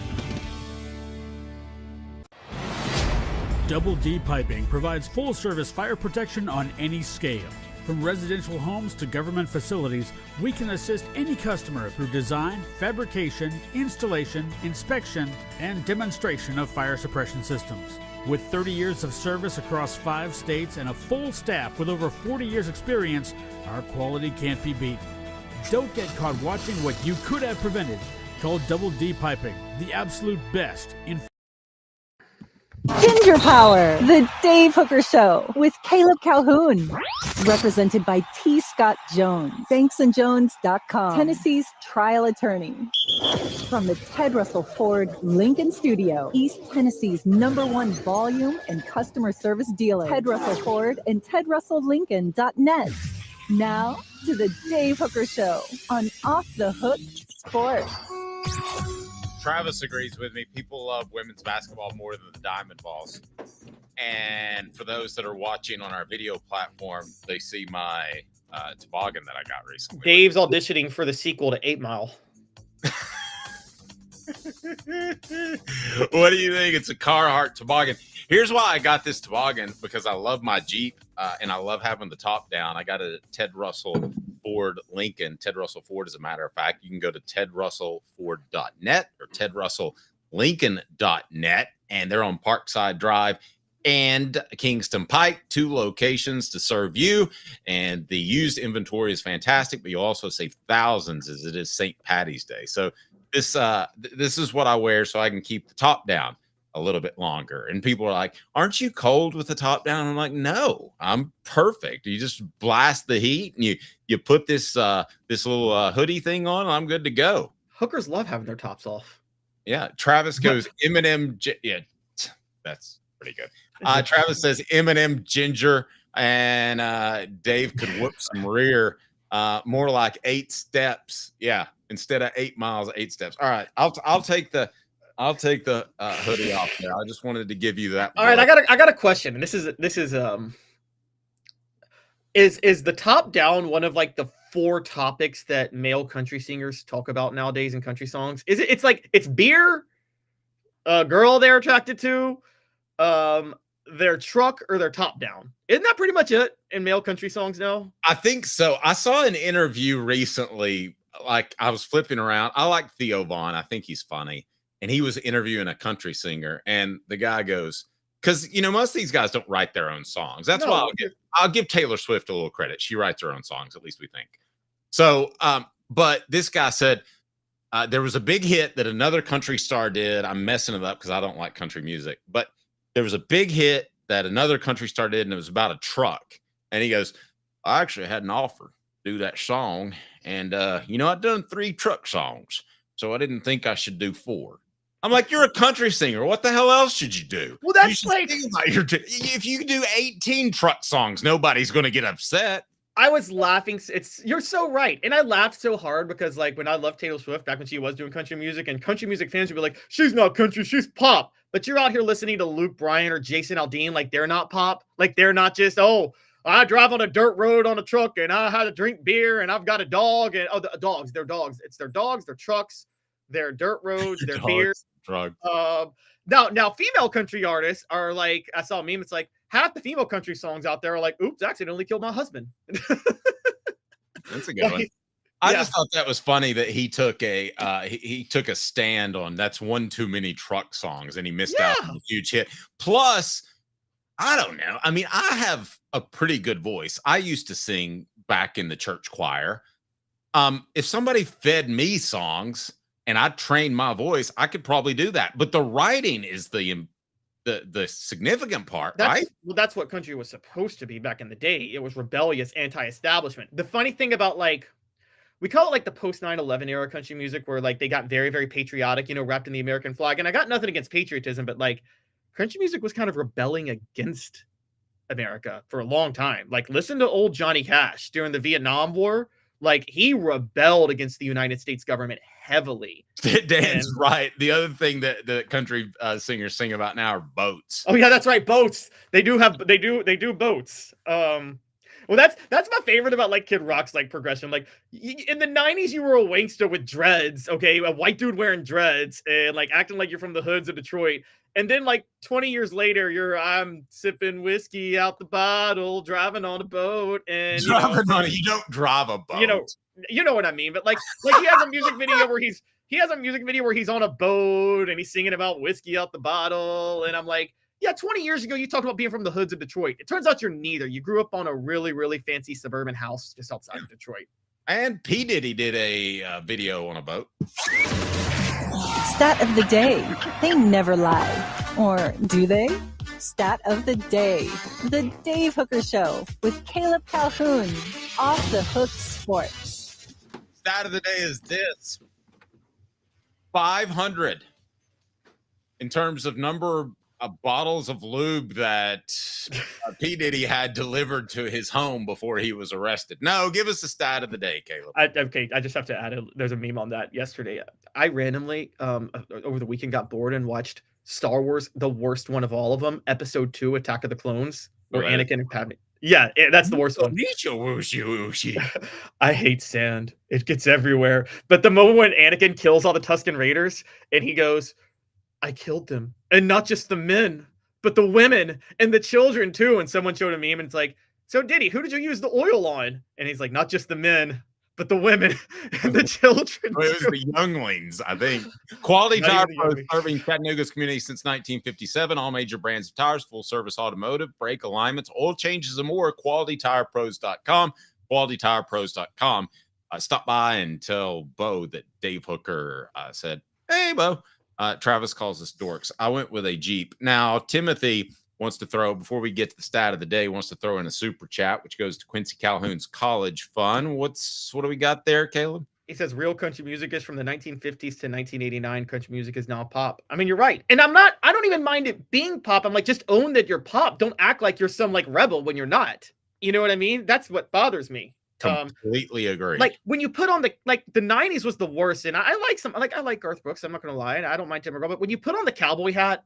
Double D Piping provides full-service fire protection on any scale. From residential homes to government facilities, we can assist any customer through design, fabrication, installation, inspection, and demonstration of fire suppression systems. With 30 years of service across 5 states and a full staff with over 40 years experience, our quality can't be beaten. Don't get caught watching what you could have prevented. Call Double D Piping, the absolute best in Ginger Power, the Dave Hooker Show with Caleb Calhoun. Represented by T. Scott Jones, banksandjones.com, Tennessee's trial attorney. From the Ted Russell Ford Lincoln Studio, East Tennessee's #1 volume and customer service dealer, Ted Russell Ford and TedRussellLincoln.net. Now to the Dave Hooker Show on Off the Hook Sports. Travis agrees with me. People love women's basketball more than the Diamond Vols. And for those that are watching on our video platform, they see my toboggan that I got recently. Dave's auditioning for the sequel to 8 Mile. What do you think? It's a Carhartt toboggan. Here's why I got this toboggan, because I love my Jeep and I love having the top down. I got a Ted Russell Ford Lincoln. Ted Russell Ford, as a matter of fact. You can go to tedrussellford.net or tedrusselllincoln.net, and they're on Parkside Drive and Kingston Pike, 2 locations to serve you. And the used inventory is fantastic, but you'll also save thousands as it is St. Patty's Day. So this is what I wear so I can keep the top down a little bit longer. And people are like, aren't you cold with the top down? I'm like, no, I'm perfect. You just blast the heat and you put this little hoodie thing on, and I'm good to go. Hookers love having their tops off. Yeah. Travis goes M&M. Yeah, that's pretty good. Travis says M&M ginger, and Dave could whoop some rear. More like 8 steps. Yeah. Instead of 8 miles, 8 steps. All right. I'll take the hoodie off there. I just wanted to give you that. All right, I got a question. And this is the top down one of like the 4 topics that male country singers talk about nowadays in country songs? It's like it's beer, a girl they're attracted to, their truck, or their top down. Isn't that pretty much it in male country songs now? I think so. I saw an interview recently. Like, I was flipping around. I like Theo Vaughn. I think he's funny. And he was interviewing a country singer, and the guy goes, because, most of these guys don't write their own songs. That's why I'll give Taylor Swift a little credit. She writes her own songs, at least we think. So, but this guy said there was a big hit that another country star did. I'm messing it up because I don't like country music, but there was a big hit that another country star did, and it was about a truck. And he goes, I actually had an offer to do that song. And, I'd done 3 truck songs, so I didn't think I should do 4. I'm like, you're a country singer. What the hell else should you do? Well, that's like, if you do 18 truck songs, nobody's going to get upset. I was laughing. You're so right. And I laughed so hard because like when I loved Taylor Swift back when she was doing country music, and country music fans would be like, she's not country, she's pop. But you're out here listening to Luke Bryan or Jason Aldean like they're not pop. Like they're not just, oh, I drive on a dirt road on a truck and I had to drink beer and I've got a dog and the dogs, they're dogs. It's their dogs, their trucks, their dirt roads, their beer. Drugs. Now female country artists are like, I saw a meme. It's like half the female country songs out there are like, oops, I accidentally killed my husband. That's a good one. I just thought that was funny that he took he took a stand on that's one too many truck songs and he missed out on a huge hit. Plus, I don't know. I mean, I have a pretty good voice. I used to sing back in the church choir. If somebody fed me songs and I trained my voice, I could probably do that. But the writing is the significant part, right? Well, that's what country was supposed to be back in the day. It was rebellious, anti-establishment. The funny thing about like, we call it like the post 9/11 era country music where like they got very, very patriotic, you know, wrapped in the American flag. And I got nothing against patriotism, but like country music was kind of rebelling against America for a long time. Like listen to old Johnny Cash during the Vietnam War. Like he rebelled against the United States government heavily. Dan's right. The other thing that the country singers sing about now are boats. Oh yeah, that's right. Boats. They do boats. Well, that's my favorite about like Kid Rock's like progression. Like in the 90s, you were a wankster with dreads, okay, a white dude wearing dreads and like acting like you're from the hoods of Detroit. And then like 20 years later, I'm sipping whiskey out the bottle, driving on a boat, and you don't drive a boat. You know what I mean. But like he has a music video where he's on a boat and he's singing about whiskey out the bottle, and I'm like, yeah, 20 years ago, you talked about being from the hoods of Detroit. It turns out you're neither. You grew up on a really, really fancy suburban house just outside of Detroit. And P. Diddy did a video on a boat. Stat of the day. They never lie. Or do they? Stat of the day. The Dave Hooker Show with Caleb Calhoun. Off the Hook Sports. Stat of the day is this. 500 in terms of number of bottles of lube that P. Diddy had delivered to his home before he was arrested. No, give us the stat of the day, Caleb. I just have to add, there's a meme on that yesterday. I randomly, over the weekend, got bored and watched Star Wars, the worst one of all of them, Episode 2, Attack of the Clones, where Anakin and Padme. Yeah, that's the worst one. I hate sand. It gets everywhere. But the moment when Anakin kills all the Tusken Raiders and he goes, I killed them. And not just the men, but the women and the children too. And someone showed a meme and it's like, so Diddy, who did you use the oil on? And he's like, not just the men, but the women and the children. Well, it was the younglings, I think. Quality Tire Pros, serving Chattanooga's community since 1957. All major brands of tires, full service automotive, brake alignments, oil changes, and more. QualityTirePros.com. QualityTirePros.com. Stop by and tell Bo that Dave Hooker said, hey, Bo. Travis calls us dorks. I went with a Jeep. Now, Timothy wants to throw, before we get to the stat of the day, wants to throw in a super chat, which goes to Quincy Calhoun's college fund. What do we got there, Caleb? He says real country music is from the 1950s to 1989. Country music is now pop. I mean, you're right. And I don't even mind it being pop. I'm like, just own that you're pop. Don't act like you're some like rebel when you're not. You know what I mean? That's what bothers me. Completely agree. Like when you put on the 90s was the worst, and I like Garth Brooks. I'm not gonna lie, and I don't mind Tim McGraw, but when you put on the cowboy hat,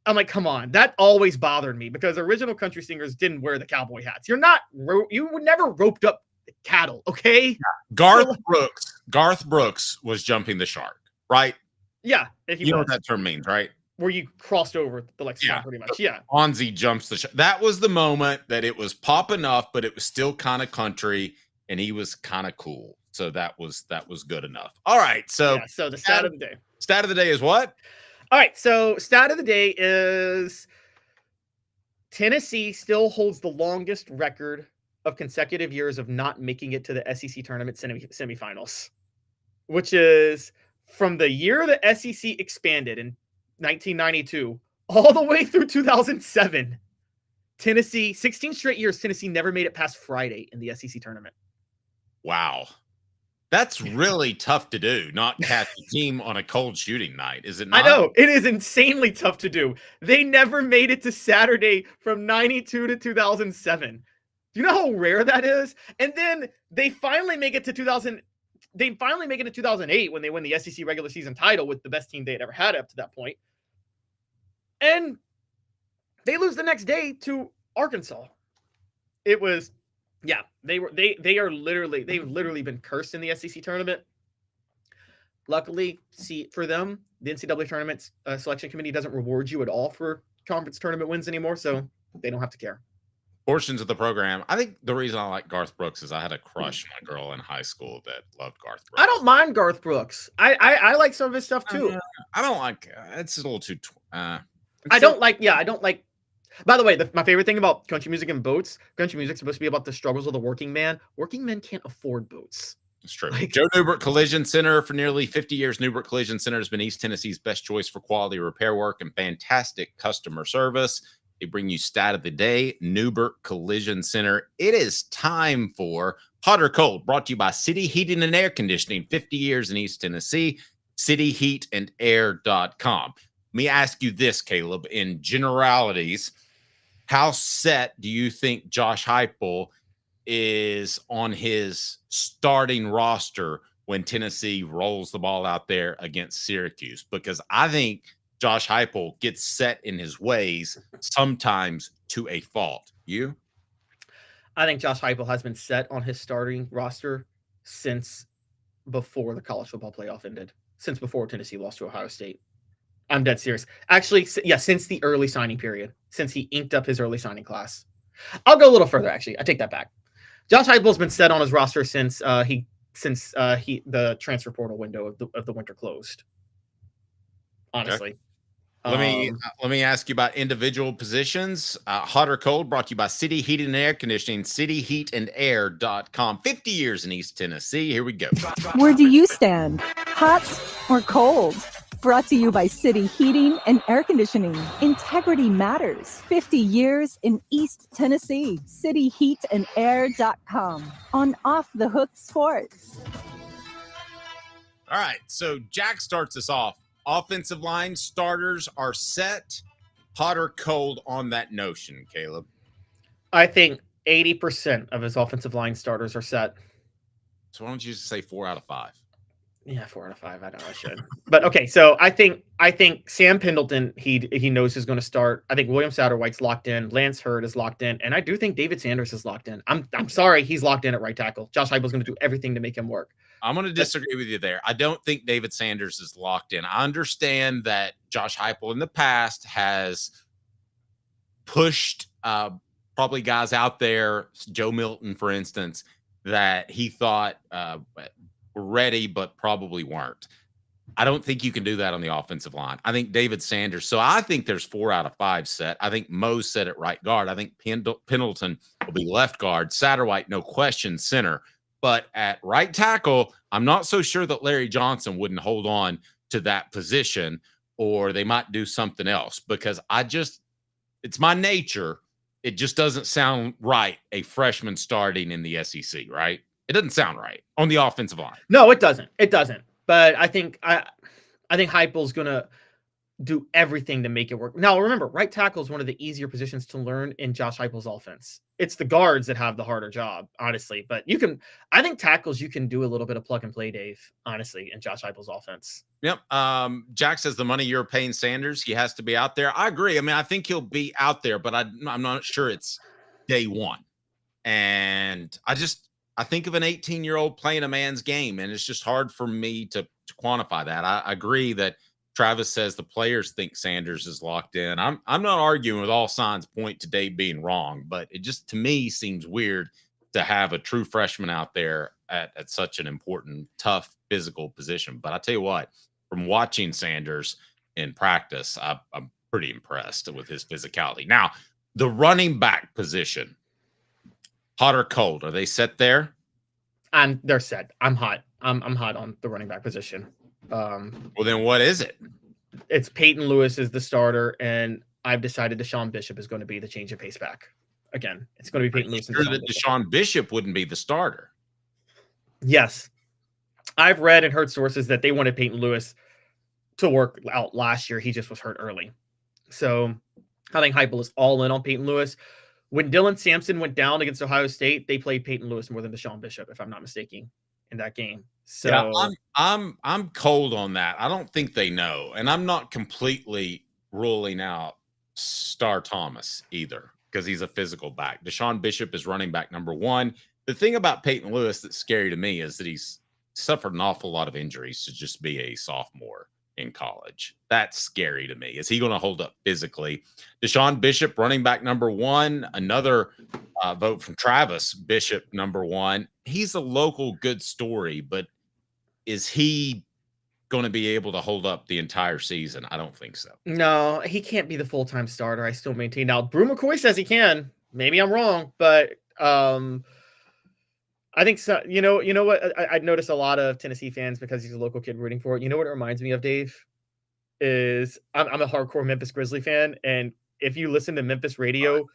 I'm like, come on, that always bothered me because original country singers didn't wear the cowboy hats. You were never roped up cattle, okay? Yeah. Garth Brooks was jumping the shark, right? Yeah, you know what that term means, right? Where you crossed over the Lexicon, pretty much. Yeah, Fonzie jumps the shark. That was the moment that it was pop enough, but it was still kind of country. And he was kind of cool. So that was good enough. All right. So the stat of the day. Stat of the day is what? All right. So stat of the day is Tennessee still holds the longest record of consecutive years of not making it to the SEC tournament semifinals, which is from the year the SEC expanded in 1992 all the way through 2007. Tennessee, 16 straight years, Tennessee never made it past Friday in the SEC tournament. Wow. That's really tough to do, not catch a team on a cold shooting night, is it not? I know. It is insanely tough to do. They never made it to Saturday from 92 to 2007. Do you know how rare that is? And then they finally make it to 2000. They finally make it to 2008 when they win the SEC regular season title with the best team they had ever had up to that point. And they lose the next day to Arkansas. It was, yeah, they've literally been cursed in the SEC tournament. Luckily, for them, the NCAA tournament selection committee doesn't reward you at all for conference tournament wins anymore, so they don't have to care. Portions of the program. I think the reason I like Garth Brooks is I had a crush on a girl in high school that loved Garth Brooks. I don't mind Garth Brooks. I like some of his stuff too. I don't like. It's a little too. I don't like. By the way, my favorite thing about country music and boats, country music's supposed to be about the struggles of the working man. Working men can't afford boats. It's true. Joe Newbert Collision Center. For nearly 50 years, Newbert Collision Center has been East Tennessee's best choice for quality repair work and fantastic customer service. They bring you stat of the day, Newbert Collision Center. It is time for Hot or Cold, brought to you by City Heating and Air Conditioning, 50 years in East Tennessee, cityheatandair.com. Let me ask you this, Caleb, in generalities, how set do you think Josh Heupel is on his starting roster when Tennessee rolls the ball out there against Syracuse? Because I think Josh Heupel gets set in his ways sometimes to a fault. You? I think Josh Heupel has been set on his starting roster since before the college football playoff ended, since before Tennessee lost to Ohio State. I'm dead serious. Actually, yeah, since the early signing period, since he inked up his early signing class. I'll go a little further, actually. I take that back. Josh Heupel's been set on his roster since the transfer portal window of the winter closed. Honestly. Okay. Let me ask you about individual positions. Hot or Cold, brought to you by City Heating and Air Conditioning, cityheatandair.com. 50 years in East Tennessee. Here we go. Where do you stand? Hot or cold? Brought to you by City Heating and Air Conditioning. Integrity matters. 50 years in East Tennessee. cityheatandair.com. On Off the Hook Sports. All right, so Jack starts us off. Offensive line starters are set. Hot or cold on that notion, Caleb? I think 80% of his offensive line starters are set. So why don't you just say 4 out of 5? Yeah, 4 out of 5. I know I should. But okay, so I think Sam Pendleton, he knows is going to start. I think William Satterwhite's locked in. Lance Hurd is locked in. And I do think David Sanders is locked in. I'm sorry, he's locked in at right tackle. Josh Heupel's going to do everything to make him work. I'm going to disagree with you there. I don't think David Sanders is locked in. I understand that Josh Heupel in the past has pushed probably guys out there, Joe Milton, for instance, that he thought were ready but probably weren't. I don't think you can do that on the offensive line. I think David Sanders. So I think there's 4 out of 5 set. I think Mo's set at right guard. I think Pendleton will be left guard. Satterwhite, no question, center. But at right tackle, I'm not so sure that Larry Johnson wouldn't hold on to that position, or they might do something else, because it's my nature. It just doesn't sound right, a freshman starting in the SEC, right? It doesn't sound right on the offensive line. No, it doesn't. It doesn't. But I think Heupel's going to do everything to make it work. Now, remember, right tackle is one of the easier positions to learn in Josh Heupel's offense. It's the guards that have the harder job, honestly. But I think tackles, you can do a little bit of plug and play, Dave, honestly, in Josh Heupel's offense. Yep. Jack says the money you're paying Sanders, he has to be out there. I agree. I mean, I think he'll be out there, but I'm not sure it's day one. And I think of an 18-year-old playing a man's game, and it's just hard for me to quantify that. I agree that Travis says the players think Sanders is locked in. I'm not arguing with all signs point to Dave being wrong, but it just, to me, seems weird to have a true freshman out there at such an important, tough physical position. But I tell you what, from watching Sanders in practice, I'm pretty impressed with his physicality. Now, the running back position, hot or cold? Are they set there? They're set. I'm hot. I'm hot on the running back position. Well, then what is it? It's Peyton Lewis is the starter, and I've decided Deshaun Bishop is going to be the change of pace back. Again, it's going to be Peyton Lewis. Sure that Deshaun Bishop wouldn't be the starter. Yes. I've read and heard sources that they wanted Peyton Lewis to work out last year. He just was hurt early. So I think Heupel is all in on Peyton Lewis. When Dylan Sampson went down against Ohio State, they played Peyton Lewis more than Deshaun Bishop, if I'm not mistaken, in that game. So yeah, I'm cold on that. I don't think they know, and I'm not completely ruling out Star Thomas either because he's a physical back. Deshaun Bishop is running back number 1. The thing about Peyton Lewis that's scary to me is that he's suffered an awful lot of injuries to just be a sophomore in college. That's scary to me. Is he going to hold up physically? Deshaun Bishop, running back number 1, another vote from Travis Bishop, number 1. He's a local good story, but is he going to be able to hold up the entire season? I don't think so. No, he can't be the full-time starter. I still maintain. Now, Brew McCoy says he can. Maybe I'm wrong, but I think so. You know what? I noticed a lot of Tennessee fans because he's a local kid rooting for it. You know what it reminds me of, Dave? Is I'm a hardcore Memphis Grizzly fan, and if you listen to Memphis radio,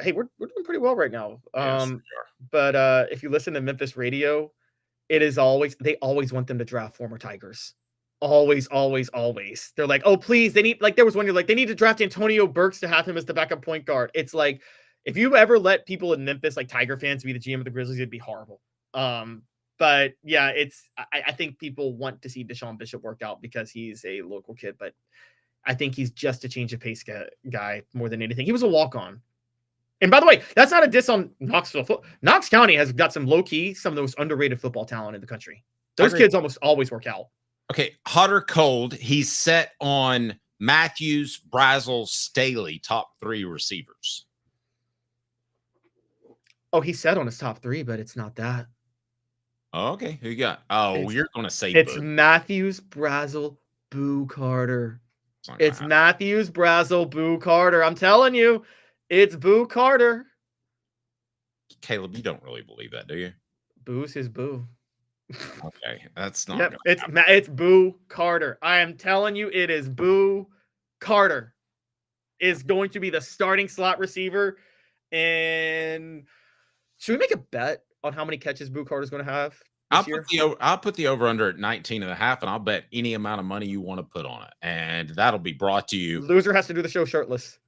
hey, we're doing pretty well right now. Yes, but if you listen to Memphis radio, they always want them to draft former Tigers. Always. They're like, oh, please, they need, like, there was one year, like, they need to draft Antonio Burks to have him as the backup point guard. It's like, if you ever let people in Memphis, like Tiger fans, be the GM of the Grizzlies, it'd be horrible. But yeah, I think people want to see Deshaun Bishop work out because he's a local kid, but I think he's just a change of pace guy more than anything. He was a walk-on. And by the way, that's not a diss on Knoxville. Knox County has got some low-key, some of the most underrated football talent in the country. Those kids almost always work out. Okay, hot or cold, he's set on Matthews, Brazel, Staley, top 3 receivers. Oh, he's set on his top 3, but it's not that. Oh, okay, who you got? Oh, you're going to say it's Boo. Matthews, Brazel, Boo Carter. It's Matthews, Brazel, Boo Carter. I'm telling you, it's Boo Carter. Caleb, you don't really believe that, do you? Boo's his boo. Okay, that's not. Yep, it's Boo Carter. I am telling you, it is Boo Carter is going to be the starting slot receiver. And should we make a bet on how many catches Boo Carter is going to have this year? I'll put the over under at 19.5, and I'll bet any amount of money you want to put on it, and that'll be brought to you. Loser has to do the show shirtless.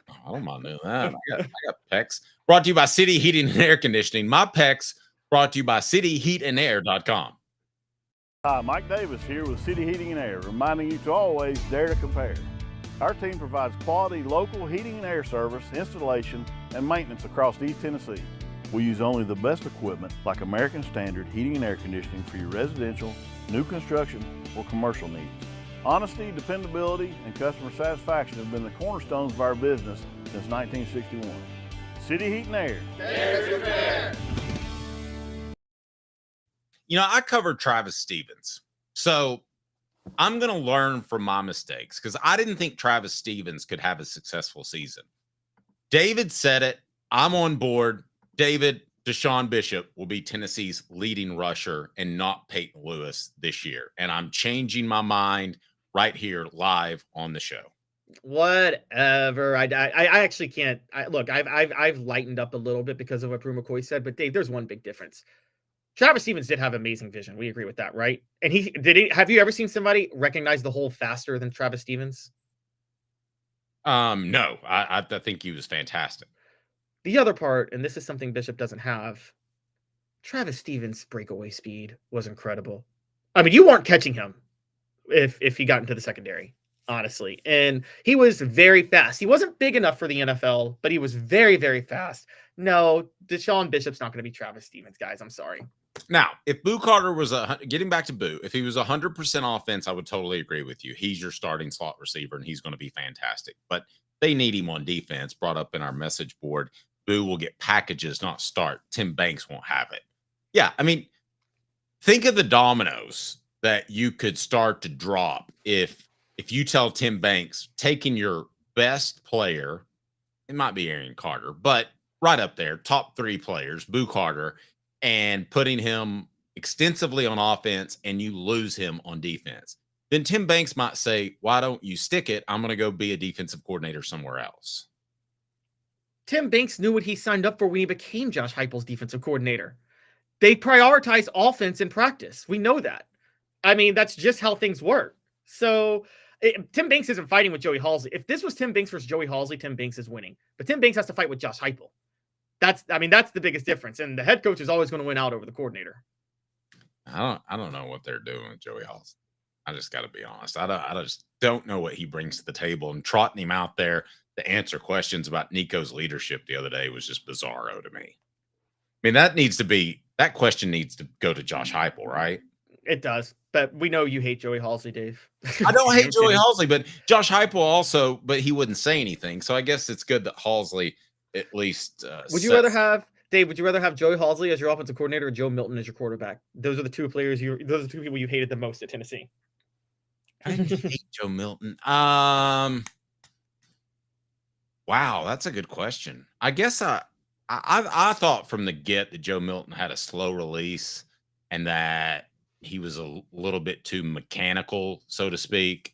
I don't mind doing that. I got pecs. Brought to you by City Heating and Air Conditioning. My pecs brought to you by cityheatandair.com. Hi, Mike Davis here with City Heating and Air, reminding you to always dare to compare. Our team provides quality local heating and air service, installation, and maintenance across East Tennessee. We use only the best equipment like American Standard heating and air conditioning for your residential, new construction, or commercial needs. Honesty, dependability, and customer satisfaction have been the cornerstones of our business since 1961. City Heat and Air. Dare to compare. You know, I covered Travis Stevens, so I'm going to learn from my mistakes because I didn't think Travis Stevens could have a successful season. David said it. I'm on board. David, Deshaun Bishop will be Tennessee's leading rusher and not Peyton Lewis this year. And I'm changing my mind right here live on the show. Whatever. I actually can't. Look, I've lightened up a little bit because of what Brew McCoy said, but Dave, there's one big difference. Travis Stevens did have amazing vision. We agree with that, right? And have you ever seen somebody recognize the hole faster than Travis Stevens? No, I think he was fantastic. The other part, and this is something Bishop doesn't have, Travis Stevens' breakaway speed was incredible. I mean, you weren't catching him if he got into the secondary, honestly. And he was very fast. He wasn't big enough for the NFL, but he was very, very fast. No, Deshaun Bishop's not going to be Travis Stevens, guys. I'm sorry. Now, if Boo Carter was getting back to Boo, if he was 100% offense, I would totally agree with you. He's your starting slot receiver, and he's going to be fantastic. But they need him on defense. Brought up in our message board, Boo will get packages, not start. Tim Banks won't have it. Yeah, I mean, think of the dominoes that you could start to drop if you tell Tim Banks taking your best player, it might be Aaron Carter, but right up there, top 3 players, Boo Carter, and putting him extensively on offense and you lose him on defense. Then Tim Banks might say, why don't you stick it? I'm going to go be a defensive coordinator somewhere else. Tim Banks knew what he signed up for when he became Josh Heupel's defensive coordinator. They prioritize offense in practice. We know that. I mean, that's just how things work. So Tim Banks isn't fighting with Joey Halsey. If this was Tim Banks versus Joey Halsey, Tim Banks is winning. But Tim Banks has to fight with Josh Heupel. That's the biggest difference. And the head coach is always going to win out over the coordinator. I don't know what they're doing with Joey Halsey. I just got to be honest. I just don't know what he brings to the table. And trotting him out there to answer questions about Nico's leadership the other day was just bizarro to me. I mean, that question needs to go to Josh Heupel, right? It does. But we know you hate Joey Halsey, Dave. I don't hate Joey Halsey, but Josh Heupel also, but he wouldn't say anything. So I guess it's good that Halsey at least. Would you rather have Joey Halsey as your offensive coordinator or Joe Milton as your quarterback? Those are the two players those are the two people you hated the most at Tennessee. I hate Joe Milton. Wow, that's a good question. I guess I thought from the get that Joe Milton had a slow release and that he was a little bit too mechanical, so to speak.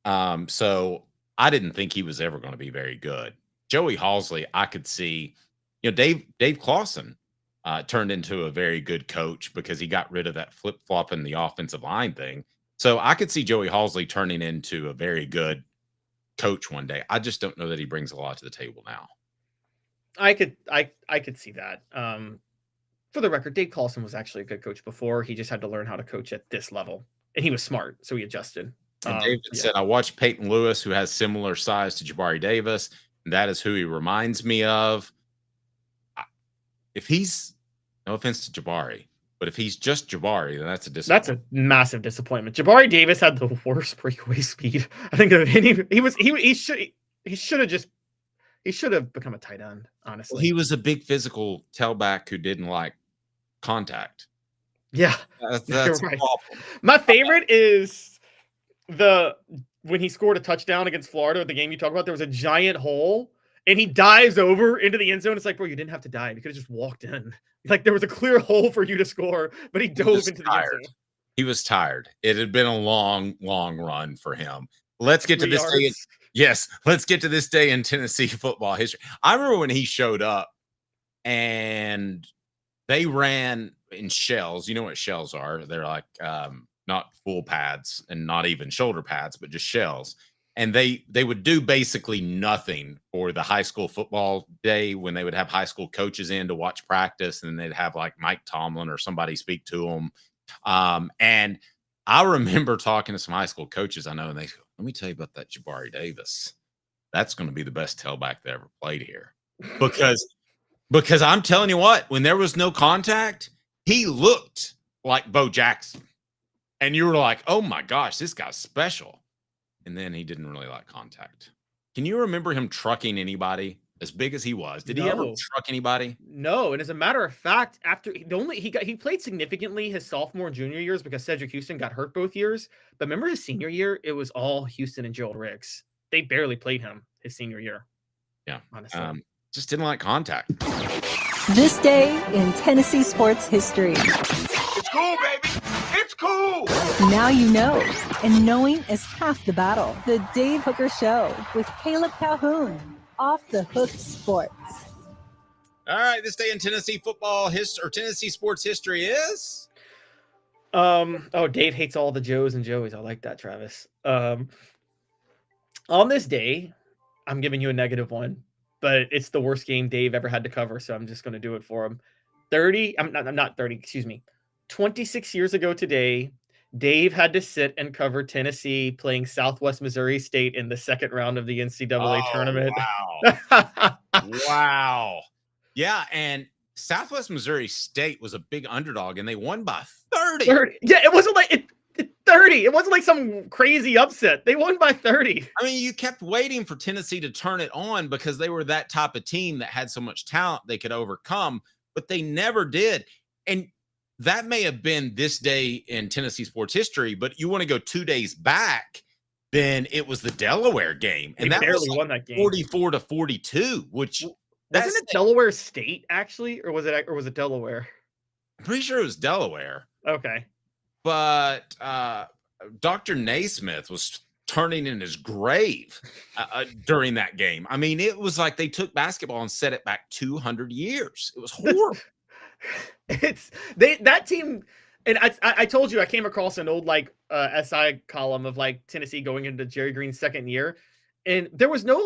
So I didn't think he was ever going to be very good. Joey Halsey, I could see, Dave Clawson turned into a very good coach because he got rid of that flip-flop in the offensive line thing. So I could see Joey Halsey turning into a very good coach one day. I just don't know that he brings a lot to the table now. I could see that. For the record, Dave Clawson was actually a good coach before. He just had to learn how to coach at this level. And he was smart, so he adjusted. And David said, I watched Peyton Lewis, who has similar size to Jabari Davis. And that is who he reminds me of. If he's, no offense to Jabari, but if he's just Jabari, then that's a disappointment. That's a massive disappointment. Jabari Davis had the worst breakaway speed. I think of any. He should have become a tight end, honestly. Well, he was a big physical tailback who didn't like contact. Yeah. That's right. awful. My favorite is when he scored a touchdown against Florida, the game you talked about, there was a giant hole and he dives over into the end zone. It's like, bro, you didn't have to dive. You could have just walked in. Like there was a clear hole for you to score, but he dove into the end zone. He was tired. It had been a long, long run for him. Let's get to this day. Yes, let's get to this day in Tennessee football history. I remember when he showed up and they ran in shells. You know what shells are? They're like not full pads and not even shoulder pads, but just shells. And they would do basically nothing for the high school football day when they would have high school coaches in to watch practice, and they'd have like Mike Tomlin or somebody speak to them. And I remember talking to some high school coaches I know, and they go, let me tell you about that Jabari Davis. That's going to be the best tailback that ever played here. Because I'm telling you what, when there was no contact, he looked like Bo Jackson. And you were like, oh my gosh, this guy's special. And then he didn't really like contact. Can you remember him trucking anybody as big as he was? Did he ever truck anybody? No. And as a matter of fact, after he played significantly his sophomore and junior years because Cedric Houston got hurt both years. But remember his senior year, it was all Houston and Gerald Riggs. They barely played him his senior year. Yeah. Honestly. Just didn't like contact. This day in Tennessee sports history. It's cool, baby. It's cool. Now you know, and knowing is half the battle. The Dave Hooker Show with Caleb Calhoun. Off the Hook Sports. All right, this day in Tennessee football history or Tennessee sports history is. Dave hates all the Joes and Joeys. I like that, Travis. On this day, I'm giving you a -1, but it's the worst game Dave ever had to cover, so I'm just going to do it for him. 26 years ago today, Dave had to sit and cover Tennessee playing Southwest Missouri State in the second round of the NCAA tournament. Wow. Wow. Yeah, and Southwest Missouri State was a big underdog, and they won by 30. Yeah, it wasn't like 30. It wasn't like some crazy upset. They won by 30. I mean, you kept waiting for Tennessee to turn it on because they were that type of team that had so much talent they could overcome, but they never did. And that may have been this day in Tennessee sports history, but you want to go 2 days back, then it was the Delaware game. And they that barely was won that game. 44-42, which wasn't it Delaware State actually, or was it Delaware? I'm pretty sure it was Delaware. Okay. But Dr. Naismith was turning in his grave during that game. I mean, it was like they took basketball and set it back 200 years. It was horrible. That team And I told you I came across an old SI column of Tennessee going into Jerry Green's second year, and there was no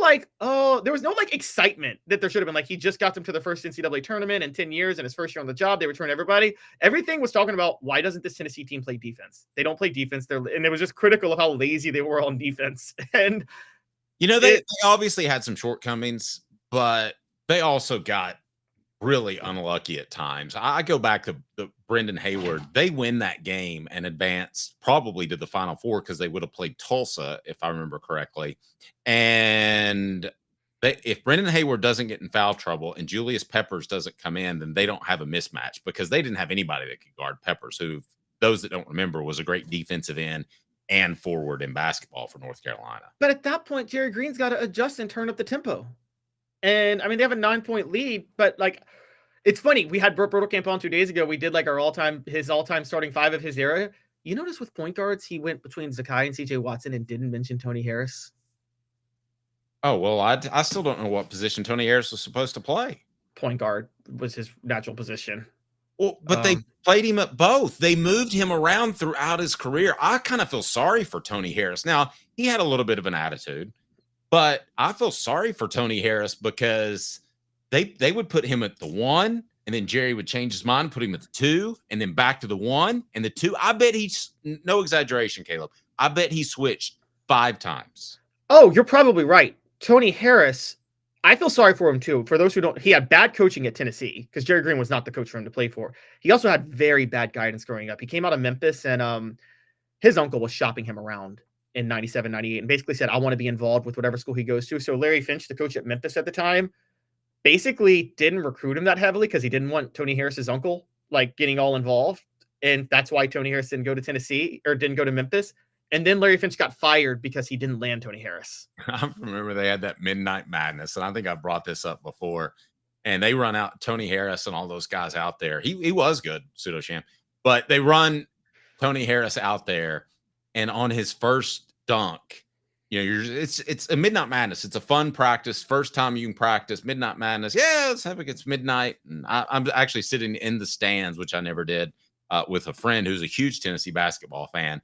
excitement that there should have been. He just got them to the first NCAA tournament in 10 years, and his first year on the job, they returned everybody. Everything was talking about why doesn't this Tennessee team play defense? They don't play defense. And it was just critical of how lazy they were on defense. And they obviously had some shortcomings, but they also got really unlucky at times. I go back to the Brendan Hayward. They win that game and advance probably to the Final Four because they would have played Tulsa, if I remember correctly. And if Brendan Hayward doesn't get in foul trouble and Julius Peppers doesn't come in, then they don't have a mismatch because they didn't have anybody that could guard Peppers, who, those that don't remember, was a great defensive end and forward in basketball for North Carolina. But at that point, Jerry Green's got to adjust and turn up the tempo. And I mean, they have a 9-point lead, but it's funny. We had Burt Bertelkamp on 2 days ago. We did his all-time starting five of his era. You notice with point guards, he went between Zakai and CJ Watson and didn't mention Tony Harris. Oh, well, I still don't know what position Tony Harris was supposed to play. Point guard was his natural position. Well, but they played him at both. They moved him around throughout his career. I kind of feel sorry for Tony Harris. Now, he had a little bit of an attitude, but I feel sorry for Tony Harris because they would put him at the 1, and then Jerry would change his mind, put him at the 2, and then back to the 1 and the 2. I bet no exaggeration, Caleb, I bet he switched 5 times. Oh, you're probably right. Tony Harris, I feel sorry for him too. For those who don't, he had bad coaching at Tennessee because Jerry Green was not the coach for him to play for. He also had very bad guidance growing up. He came out of Memphis, and his uncle was shopping him around in 97, 98 and basically said, I want to be involved with whatever school he goes to. So Larry Finch, the coach at Memphis at the time, basically didn't recruit him that heavily because he didn't want Tony Harris's uncle getting all involved. And that's why Tony Harris didn't go to Tennessee or didn't go to Memphis. And then Larry Finch got fired because he didn't land Tony Harris. I remember they had that Midnight Madness, and I think I brought this up before. And they run out Tony Harris and all those guys out there. He was good, pseudo champ, but they run Tony Harris out there, and on his first dunk, it's a Midnight Madness. It's a fun practice. First time you can practice Midnight Madness. Yeah, let's have it. It's midnight, and I'm actually sitting in the stands, which I never did, with a friend who's a huge Tennessee basketball fan.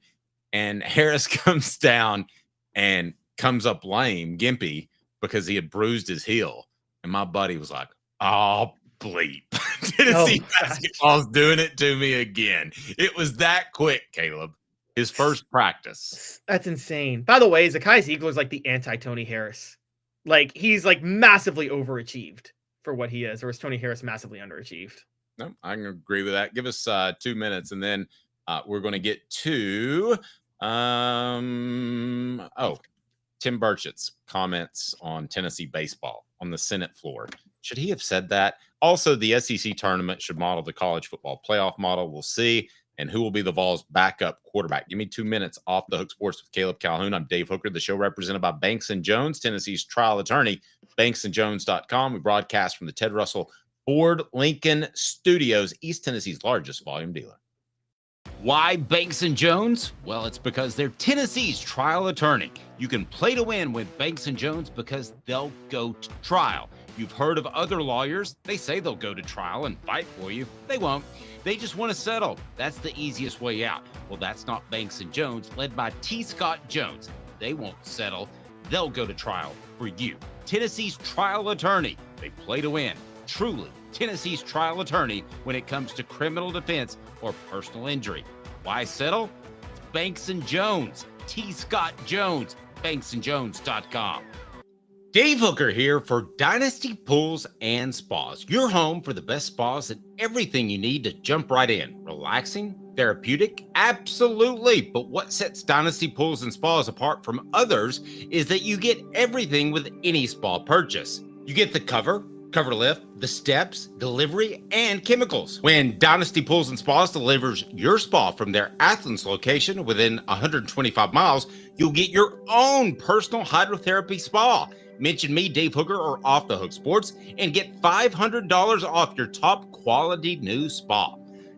And Harris comes down and comes up lame, gimpy, because he had bruised his heel. And my buddy was like, oh, bleep. Tennessee basketball's doing it to me again. It was that quick, Caleb. His first practice. That's insane. By the way, Zakai Ziegler is the anti-Tony Harris. He's massively overachieved for what he is, or is Tony Harris massively underachieved? No, I can agree with that. Give us 2 minutes, and then we're going to get to Tim Burchett's comments on Tennessee baseball on the Senate floor. Should he have said that? Also, the SEC tournament should model the college football playoff model. We'll see. And who will be the Vols' backup quarterback? Give me 2 minutes off the Hook Sports with Caleb Calhoun. I'm Dave Hooker, the show represented by Banks & Jones, Tennessee's trial attorney, banksandjones.com. We broadcast from the Ted Russell Ford Lincoln Studios, East Tennessee's largest volume dealer. Why Banks & Jones? Well, it's because they're Tennessee's trial attorney. You can play to win with Banks & Jones because they'll go to trial. You've heard of other lawyers. They say they'll go to trial and fight for you. They won't. They just want to settle. That's the easiest way out. Well, that's not Banks & Jones, led by T. Scott Jones. They won't settle. They'll go to trial for you. Tennessee's trial attorney. They play to win. Truly, Tennessee's trial attorney when it comes to criminal defense or personal injury. Why settle? It's Banks & Jones. T. Scott Jones. banksandjones.com. Dave Hooker here for Dynasty Pools and Spas. Your home for the best spas and everything you need to jump right in. Relaxing? Therapeutic? Absolutely. But what sets Dynasty Pools and Spas apart from others is that you get everything with any spa purchase. You get the cover lift, the steps, delivery, and chemicals. When Dynasty Pools and Spas delivers your spa from their Athens location within 125 miles, you'll get your own personal hydrotherapy spa. Mention me, Dave Hooker, or Off the Hook Sports, and get $500 off your top quality new spa.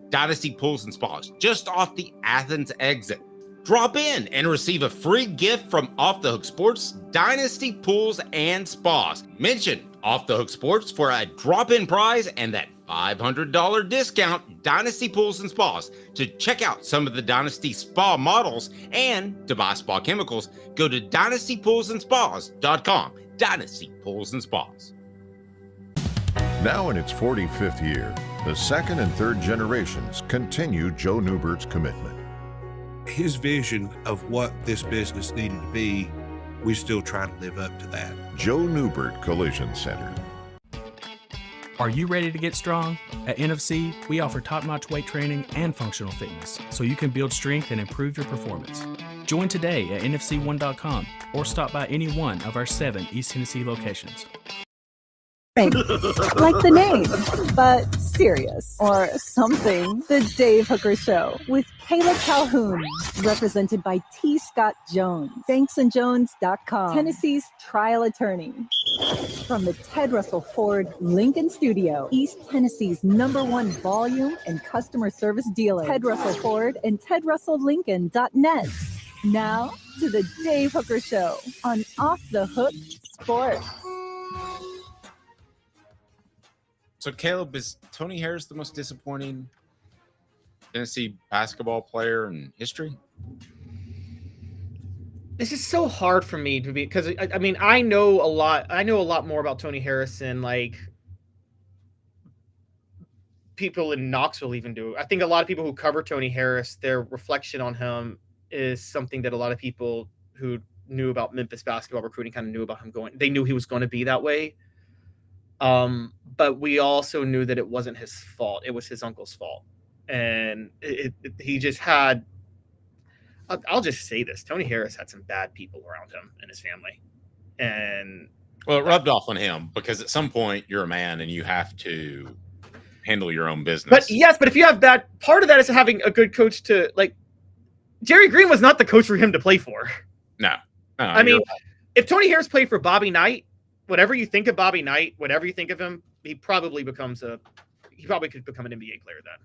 Dynasty Pools and Spas, just off the Athens exit. Drop in and receive a free gift from Off the Hook Sports, Dynasty Pools and Spas. Mention Off the Hook Sports for a drop-in prize and that $500 discount, Dynasty Pools and Spas. To check out some of the Dynasty Spa models and to buy spa chemicals, go to dynastypoolsandspas.com. Dynasty Pools and Spas. Now in its 45th year, the second and third generations continue Joe Newbert's commitment. His vision of what this business needed to be, we still try to live up to that. Joe Newbert Collision Center. Are you ready to get strong? At NFC, we offer top-notch weight training and functional fitness, so you can build strength and improve your performance. Join today at nfc1.com or stop by any one of our 7 East Tennessee locations. Like the name, but serious or something. The Dave Hooker Show with Caleb Calhoun, represented by T. Scott Jones, banksandjones.com, Tennessee's trial attorney. From the Ted Russell Ford Lincoln Studio, East Tennessee's #1 volume and customer service dealer, Ted Russell Ford and TedRussellLincoln.net. Now to the Dave Hooker Show on Off the Hook Sports. So, Caleb, is Tony Harris the most disappointing Tennessee basketball player in history? This is so hard for me to be, because I mean, I know a lot more about Tony Harris than like people in Knoxville even do. I think a lot of people who cover Tony Harris, their reflection on him is something that a lot of people who knew about Memphis basketball recruiting kind of knew about him going. They knew he was going to be that way. But we also knew that it wasn't his fault. It was his uncle's fault. And he just had, I'll just say this. Tony Harris had some bad people around him and his family. And well, it rubbed off on him because at some point you're a man and you have to handle your own business. But yes, but if you have that, part of that is having a good coach to, like, Jerry Green was not the coach for him to play for. No. I mean, if Tony Harris played for Bobby Knight, whatever you think of Bobby Knight, whatever you think of him, he probably could become an NBA player then.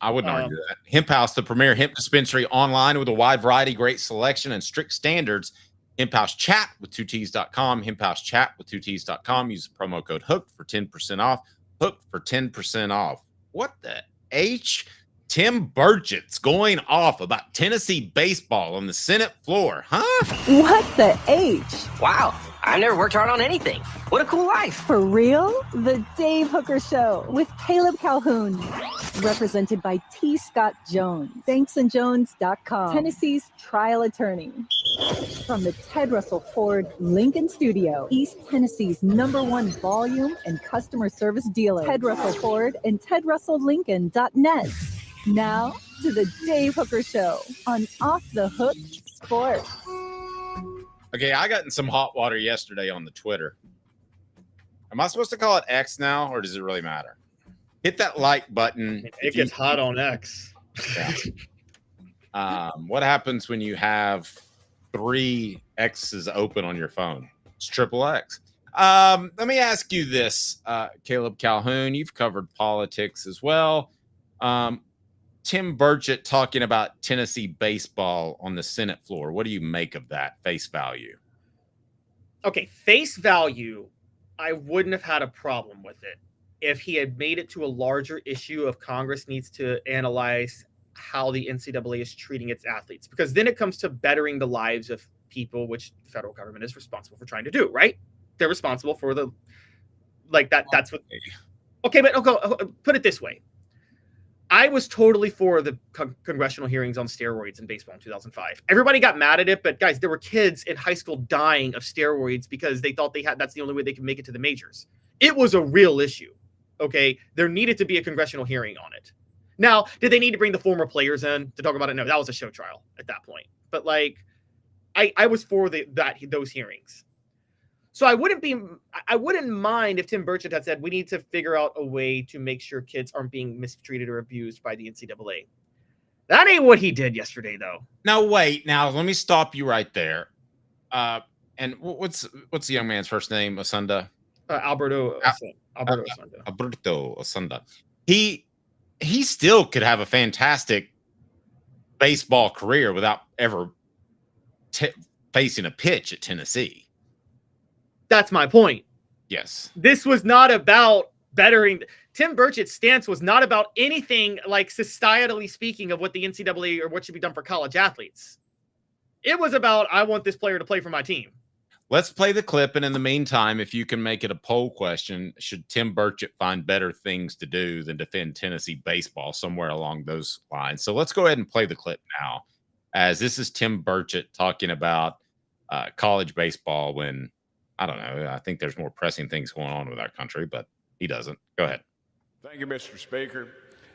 I wouldn't argue that. Hemp House, the premier hemp dispensary online with a wide variety, great selection, and strict standards. Hemp House Chat with 2Ts.com. Hemp House Chat with 2Ts.com. Use the promo code HOOKED for 10% off. HOOKED for 10% off. What the H? Tim Burchett's going off about Tennessee baseball on the Senate floor, huh? What the H? Wow, I never worked hard on anything. What a cool life. For real? The Dave Hooker Show with Caleb Calhoun, represented by T. Scott Jones, banksandjones.com, Tennessee's trial attorney. From the Ted Russell Ford Lincoln Studio, East Tennessee's #1 volume and customer service dealer, Ted Russell Ford and TedRussellLincoln.net. Now to the Dave Hooker Show on Off the Hook Sports. Okay, I got in some hot water yesterday on the Twitter. Am I supposed to call it X now, or does it really matter? Hit that like button. It gets hot on X. Yeah. What happens when you have 3 X's open on your phone? It's triple X. Let me ask you this, Caleb Calhoun. You've covered politics as well. Tim Burchett talking about Tennessee baseball on the Senate floor. What do you make of that face value? Okay, face value, I wouldn't have had a problem with it if he had made it to a larger issue of Congress needs to analyze how the NCAA is treating its athletes, because then it comes to bettering the lives of people, which the federal government is responsible for trying to do, right? They're responsible for the, like that. That's what. Okay, but okay, put it this way. I was totally for the congressional hearings on steroids in baseball in 2005. Everybody got mad at it, but guys, there were kids in high school dying of steroids because they thought that's the only way they could make it to the majors. It was a real issue. Okay, there needed to be a congressional hearing on it. Now, did they need to bring the former players in to talk about it? No, that was a show trial at that point. But like, I was for those hearings. So I wouldn't mind if Tim Burchett had said, we need to figure out a way to make sure kids aren't being mistreated or abused by the NCAA. That ain't what he did yesterday, though. Now, wait. Now, let me stop you right there. And what's the young man's first name? Asunda? Alberto Asunda. He still could have a fantastic baseball career without ever facing a pitch at Tennessee. That's my point. Yes. This was not about bettering. Tim Burchett's stance was not about anything like societally speaking of what the NCAA or what should be done for college athletes. It was about, I want this player to play for my team. Let's play the clip. And in the meantime, if you can make it a poll question, should Tim Burchett find better things to do than defend Tennessee baseball, somewhere along those lines? So let's go ahead and play the clip now, as this is Tim Burchett talking about college baseball when, I don't know, I think there's more pressing things going on with our country, but he doesn't. Go ahead. Thank you, Mr. Speaker.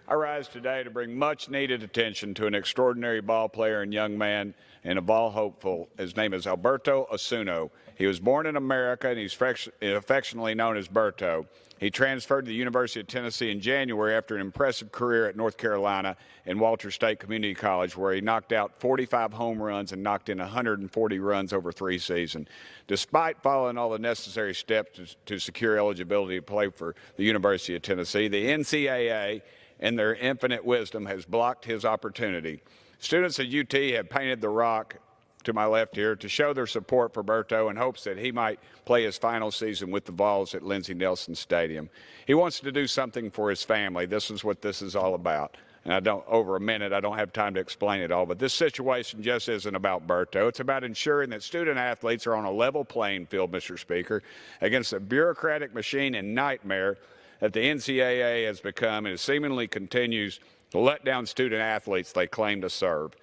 I rise today to bring much needed attention to an extraordinary ball player and young man and a ball hopeful. His name is Alberto Osuna. He was born in America and he's affectionately known as Berto. He transferred to the University of Tennessee in January after an impressive career at North Carolina and Walter State Community College, where he knocked out 45 home runs and knocked in 140 runs over 3 seasons. Despite following all the necessary steps to secure eligibility to play for the University of Tennessee, the NCAA, in their infinite wisdom, has blocked his opportunity. Students at UT have painted the rock to my left here to show their support for Berto in hopes that he might play his final season with the Vols at Lindsey Nelson Stadium. He wants to do something for his family. This is what this is all about. And over a minute, I don't have time to explain it all, but this situation just isn't about Berto. It's about ensuring that student athletes are on a level playing field, Mr. Speaker, against a bureaucratic machine and nightmare that the NCAA has become, and it seemingly continues to let down student athletes they claim to serve.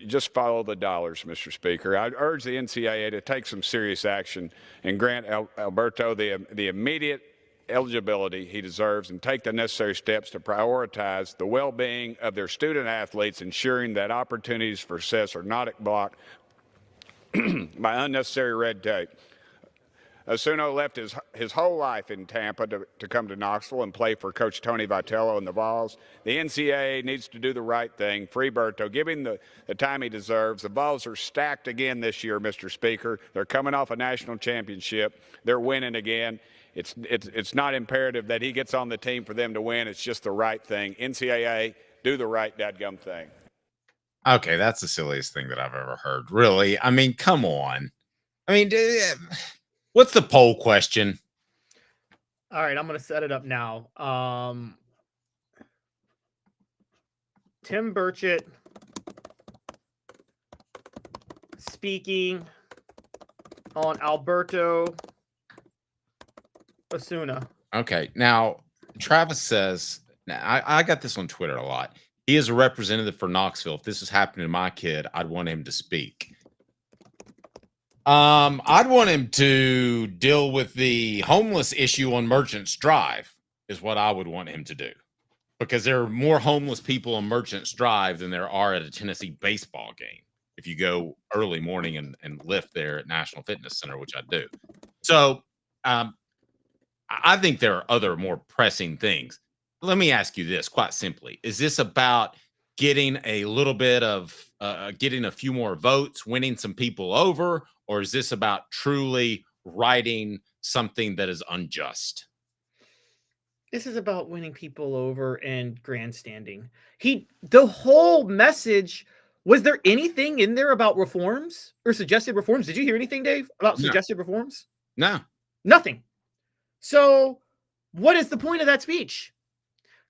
Just follow the dollars, Mr. Speaker. I urge the NCAA to take some serious action and grant Alberto the immediate eligibility he deserves and take the necessary steps to prioritize the well-being of their student athletes, ensuring that opportunities for success are not blocked by unnecessary red tape. Osuna left his whole life in Tampa to come to Knoxville and play for Coach Tony Vitello and the Vols. The NCAA needs to do the right thing, free Berto, give him the time he deserves. The Vols are stacked again this year, Mr. Speaker. They're coming off a national championship. They're winning again. It's not imperative that he gets on the team for them to win. It's just the right thing. NCAA, do the right dadgum thing. Okay, that's the silliest thing that I've ever heard. Really? I mean, come on. I mean, what's the poll question? All right, I'm going to set it up now. Tim Burchett speaking on Alberto Osuna. Okay, now Travis says, now I got this on Twitter a lot. He is a representative for Knoxville. If this was happening to my kid, I'd want him to speak. I'd want him to deal with the homeless issue on Merchants Drive is what I would want him to do, because there are more homeless people on Merchants Drive than there are at a Tennessee baseball game. If you go early morning and lift there at National Fitness Center, which I do. So, I think there are other more pressing things. Let me ask you this quite simply. Is this about getting a little bit of, getting a few more votes, winning some people over, or is this about truly righting something that is unjust? This is about winning people over and grandstanding. The whole message, was there anything in there about reforms or suggested reforms? Did you hear anything, Dave, about suggested reforms? No. Nothing. So what is the point of that speech?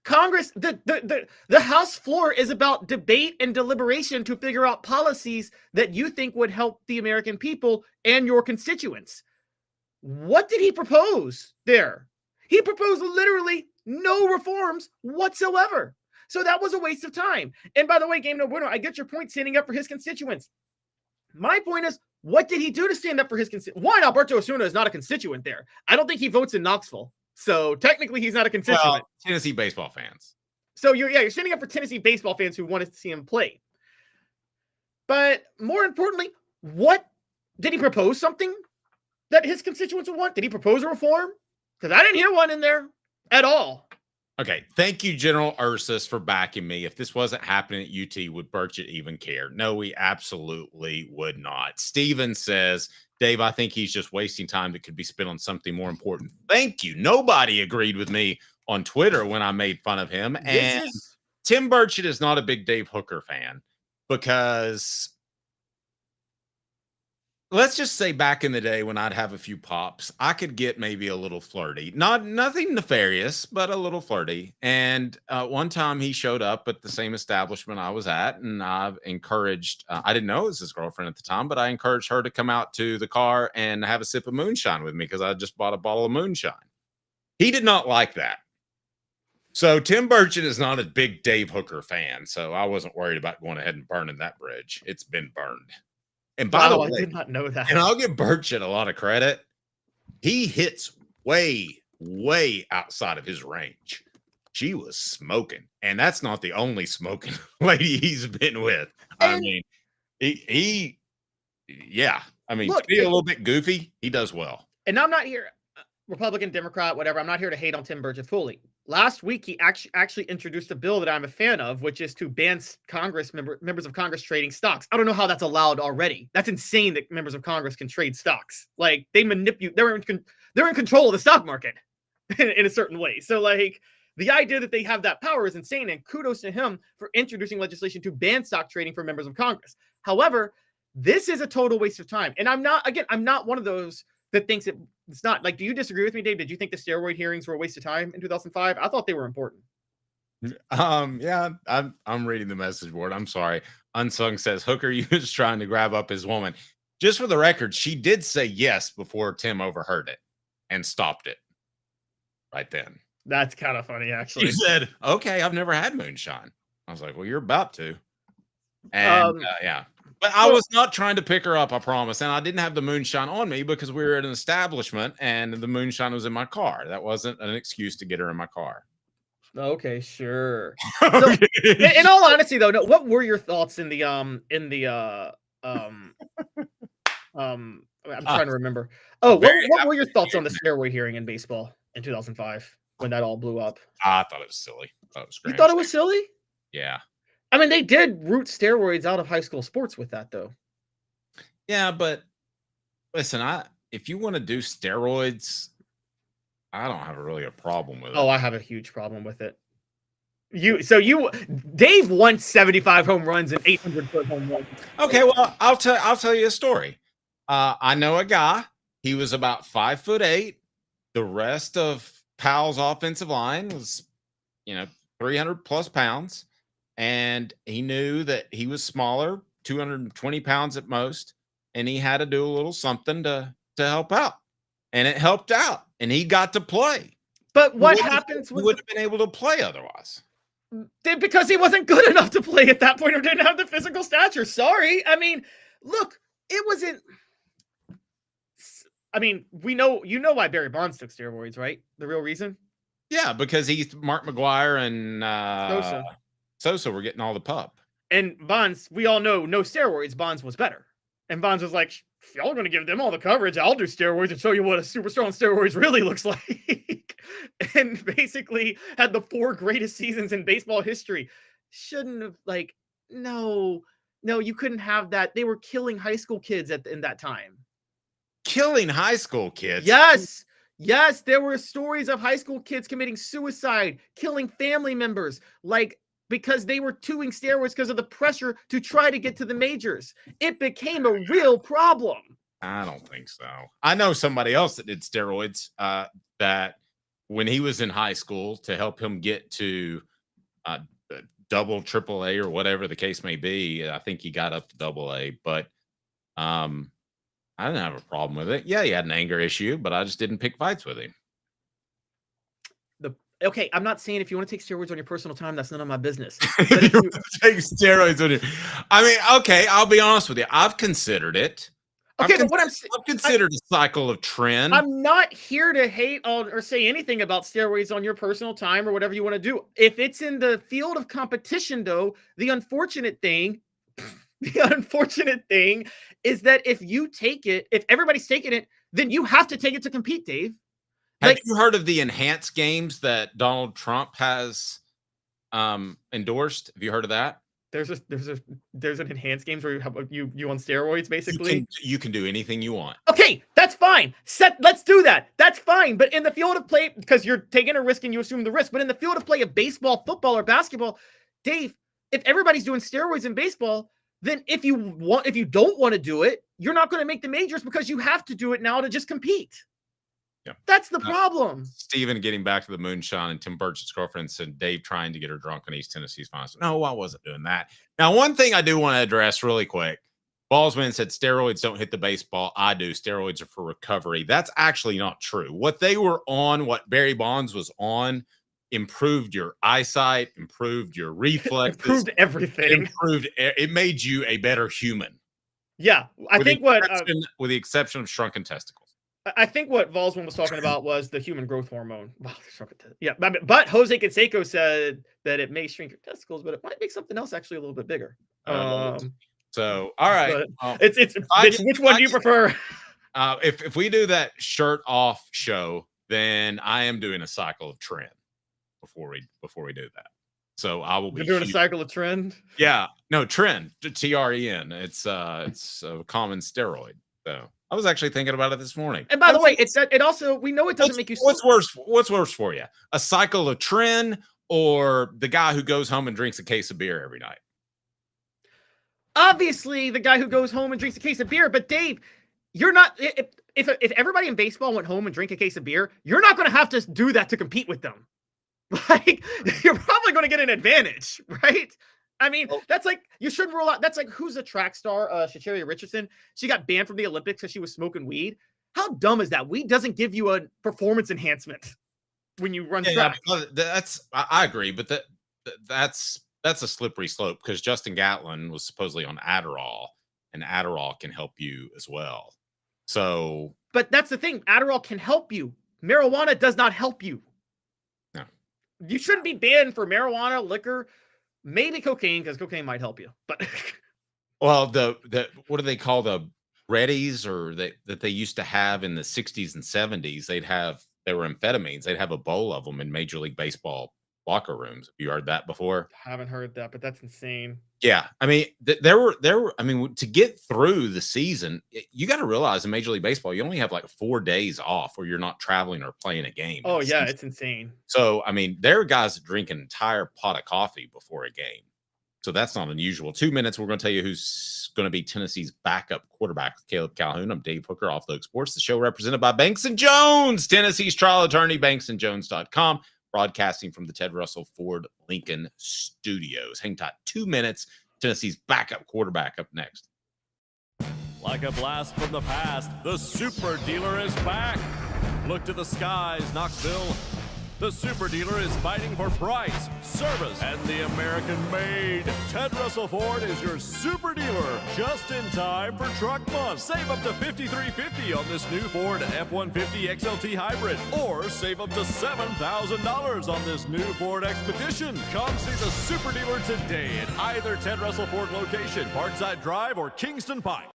Congress, the House floor is about debate and deliberation to figure out policies that you think would help the American people and your constituents. What did he propose there? He proposed literally no reforms whatsoever. So that was a waste of time. And by the way, Game No Bueno, I get your point, standing up for his constituents. My point is, what did he do to stand up for his constituents? One, Alberto Osuna is not a constituent there. I don't think he votes in Knoxville. So technically, he's not a constituent. Well, Tennessee baseball fans. So you're standing up for Tennessee baseball fans who wanted to see him play. But more importantly, what did he propose? Something that his constituents would want? Did he propose a reform? Because I didn't hear one in there at all. Okay, thank you, General Ursus, for backing me. If this wasn't happening at UT, would Burchett even care? No, we absolutely would not. Steven says, Dave, I think he's just wasting time that could be spent on something more important. Thank you. Nobody agreed with me on Twitter when I made fun of him. And Tim Burchett is not a big Dave Hooker fan because let's just say back in the day when I'd have a few pops, I could get maybe a little flirty. Nothing nefarious, but a little flirty. And one time he showed up at the same establishment I was at, and I've encouraged, I didn't know it was his girlfriend at the time, but I encouraged her to come out to the car and have a sip of moonshine with me because I just bought a bottle of moonshine. He did not like that. So Tim Burchett is not a big Dave Hooker fan, so I wasn't worried about going ahead and burning that bridge. It's been burned. And by the way, I did not know that. And I'll give Burchett a lot of credit. He hits way, way outside of his range. She was smoking, and that's not the only smoking lady he's been with. I mean, yeah. I mean, Look, to be a little bit goofy, he does well. And I'm not here, Republican, Democrat, whatever. I'm not here to hate on Tim Burchett fully. Last week, he actually introduced a bill that I'm a fan of, which is to ban members of Congress trading stocks. I don't know how that's allowed already. That's insane that members of Congress can trade stocks. Like, they manipulate. They're in control of the stock market in a certain way. So, like, the idea that they have that power is insane. And kudos to him for introducing legislation to ban stock trading for members of Congress. However, this is a total waste of time. And I'm not one of those that thinks it's not. Like, do you disagree with me, Dave? Did you think the steroid hearings were a waste of time in 2005? I thought they were important. Yeah, I'm reading the message board. I'm sorry. Unsung says Hooker was trying to grab up his woman. Just for the record, she did say yes before Tim overheard it and stopped it right then. That's kind of funny, actually. She said, "Okay, I've never had moonshine." I was like, "Well, you're about to." And yeah. But I was not trying to pick her up, I promise. And I didn't have the moonshine on me because we were at an establishment and the moonshine was in my car. That wasn't an excuse to get her in my car. Okay, sure. So, in all honesty, though, what were your thoughts in the I'm trying to remember. Oh, what were your thoughts on the steroid hearing in baseball in 2005 when that all blew up? I thought it was silly. You thought it was silly? Yeah. I mean, they did root steroids out of high school sports with that, though. Yeah, but listen, if you want to do steroids, I don't have really a problem with it. Oh, I have a huge problem with it. Dave won 75 home runs and 800-foot home runs. Okay, well, I'll tell you a story. I know a guy. He was about 5'8". The rest of Powell's offensive line was, 300 plus pounds. And he knew that he was smaller, 220 pounds at most, and he had to do a little something to help out. And it helped out, and he got to play. But what happens when he wouldn't have been able to play otherwise? Because he wasn't good enough to play at that point or didn't have the physical stature. Sorry. I mean, look, it wasn't. I mean, you know why Barry Bonds took steroids, right? The real reason? Yeah, because Mark McGuire and Sosa were getting all the pup. And Bonds, we all know, no steroids, Bonds was better. And Bonds was like, if y'all are going to give them all the coverage, I'll do steroids and show you what a superstar on steroids really looks like. And basically had the 4 greatest seasons in baseball history. Shouldn't have, no, you couldn't have that. They were killing high school kids in that time. Killing high school kids? Yes. Yes, there were stories of high school kids committing suicide, killing family members, because they were doing steroids because of the pressure to try to get to the majors. It became a real problem. I don't think so. I know somebody else that did steroids that when he was in high school to help him get to double, triple A or whatever the case may be. I think he got up to double A, but I didn't have a problem with it. Yeah, he had an anger issue, but I just didn't pick fights with him. Okay, I'm not saying if you want to take steroids on your personal time, that's none of my business. But if you take steroids on your, I mean, okay, I'll be honest with you. I've considered it. Okay, but I've considered a cycle of trend. I'm not here to hate on or say anything about steroids on your personal time or whatever you want to do. If it's in the field of competition, though, the unfortunate thing is that if you take it, if everybody's taking it, then you have to take it to compete, Dave. Have you heard of the enhanced games that Donald Trump has endorsed? Have you heard of that? There's an enhanced games where you on steroids, basically. You can do anything you want. Okay, that's fine. Let's do that. That's fine. But in the field of play, because you're taking a risk and you assume the risk, but in the field of play of baseball, football, or basketball, Dave, if everybody's doing steroids in baseball, then if you don't want to do it, you're not going to make the majors because you have to do it now to just compete. Yeah. That's the problem. Steven getting back to the moonshine, and Tim Burchett's girlfriend said Dave trying to get her drunk on East Tennessee's finals. No, I wasn't doing that. Now, one thing I do want to address really quick. Ballsman said steroids don't hit the baseball. I do. Steroids are for recovery. That's actually not true. What they were on, what Barry Bonds was on, improved your eyesight, improved your reflexes. Improved everything. It made you a better human. Yeah. With the exception of shrunken testicles. I think what Volsman was talking about was the human growth hormone. Wow, yeah, but Jose Canseco said that it may shrink your testicles, but it might make something else actually a little bit bigger. So, all right. It's which one do you prefer? If we do that shirt off show, then I am doing a cycle of trend before we do that. So I will be You're doing a cycle of trend? Yeah. No, trend. TREN. It's a common steroid. So I was actually thinking about it this morning. And by the way, it also, we know it doesn't make you. What's worse for you? A cycle of trend or the guy who goes home and drinks a case of beer every night? Obviously, the guy who goes home and drinks a case of beer. But Dave, you're not. If everybody in baseball went home and drank a case of beer, you're not going to have to do that to compete with them. Like, you're probably going to get an advantage, right? I mean, that's like, you shouldn't rule out. That's like, who's the track star? Sha'Carri Richardson. She got banned from the Olympics because she was smoking weed. How dumb is that? Weed doesn't give you a performance enhancement when you run track. I agree, but that's a slippery slope because Justin Gatlin was supposedly on Adderall, and Adderall can help you as well. So, but that's the thing. Adderall can help you. Marijuana does not help you. No, you shouldn't be banned for marijuana, liquor. Maybe cocaine, because cocaine might help you. But well, the what do they call the Reddies or that they used to have in the 60s and 70s? They were amphetamines. They'd have a bowl of them in Major League Baseball locker rooms. Have you heard that before? Haven't heard that, but that's insane. Yeah, I mean, there were. I mean, to get through the season, you got to realize in Major League Baseball, you only have like 4 days off, where you're not traveling or playing a game. Oh yeah, it's insane. So I mean, there are guys that drink an entire pot of coffee before a game. So that's not unusual. 2 minutes, we're going to tell you who's going to be Tennessee's backup quarterback, Caleb Calhoun. I'm Dave Hooker, Off the Hook Sports. The show represented by Banks & Jones, Tennessee's trial attorney, banksandjones.com. Broadcasting from the Ted Russell Ford Lincoln Studios. Hang tight. 2 minutes. Tennessee's backup quarterback up next. Like a blast from the past, the Super Dealer is back. Look to the skies, Knoxville. The Super Dealer is fighting for price, service, and the American-made. Ted Russell Ford is your Super Dealer, just in time for Truck Month. Save up to $5,350 on this new Ford F-150 XLT Hybrid, or save up to $7,000 on this new Ford Expedition. Come see the Super Dealer today at either Ted Russell Ford location, Parkside Drive or Kingston Pike.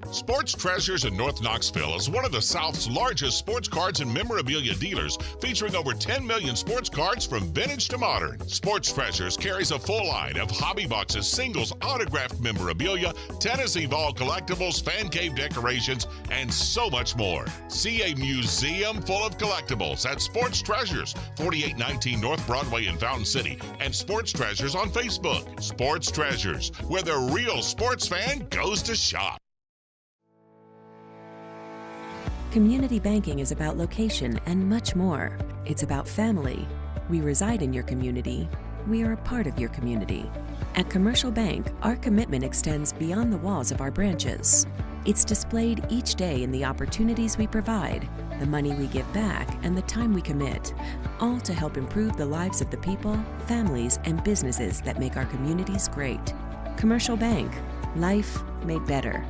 Sports Treasures in North Knoxville is one of the South's largest sports cards and memorabilia dealers, featuring over 10 million sports cards from vintage to modern. Sports Treasures carries a full line of hobby boxes, singles, autographed memorabilia, Tennessee Vol collectibles, fan cave decorations, and so much more. See a museum full of collectibles at Sports Treasures, 4819 North Broadway in Fountain City, and Sports Treasures on Facebook. Sports Treasures, where the real sports fan goes to shop. Community banking is about location and much more. It's about family. We reside in your community. We are a part of your community. At Commercial Bank, our commitment extends beyond the walls of our branches. It's displayed each day in the opportunities we provide, the money we give back, and the time we commit, all to help improve the lives of the people, families, and businesses that make our communities great. Commercial Bank. Life made better.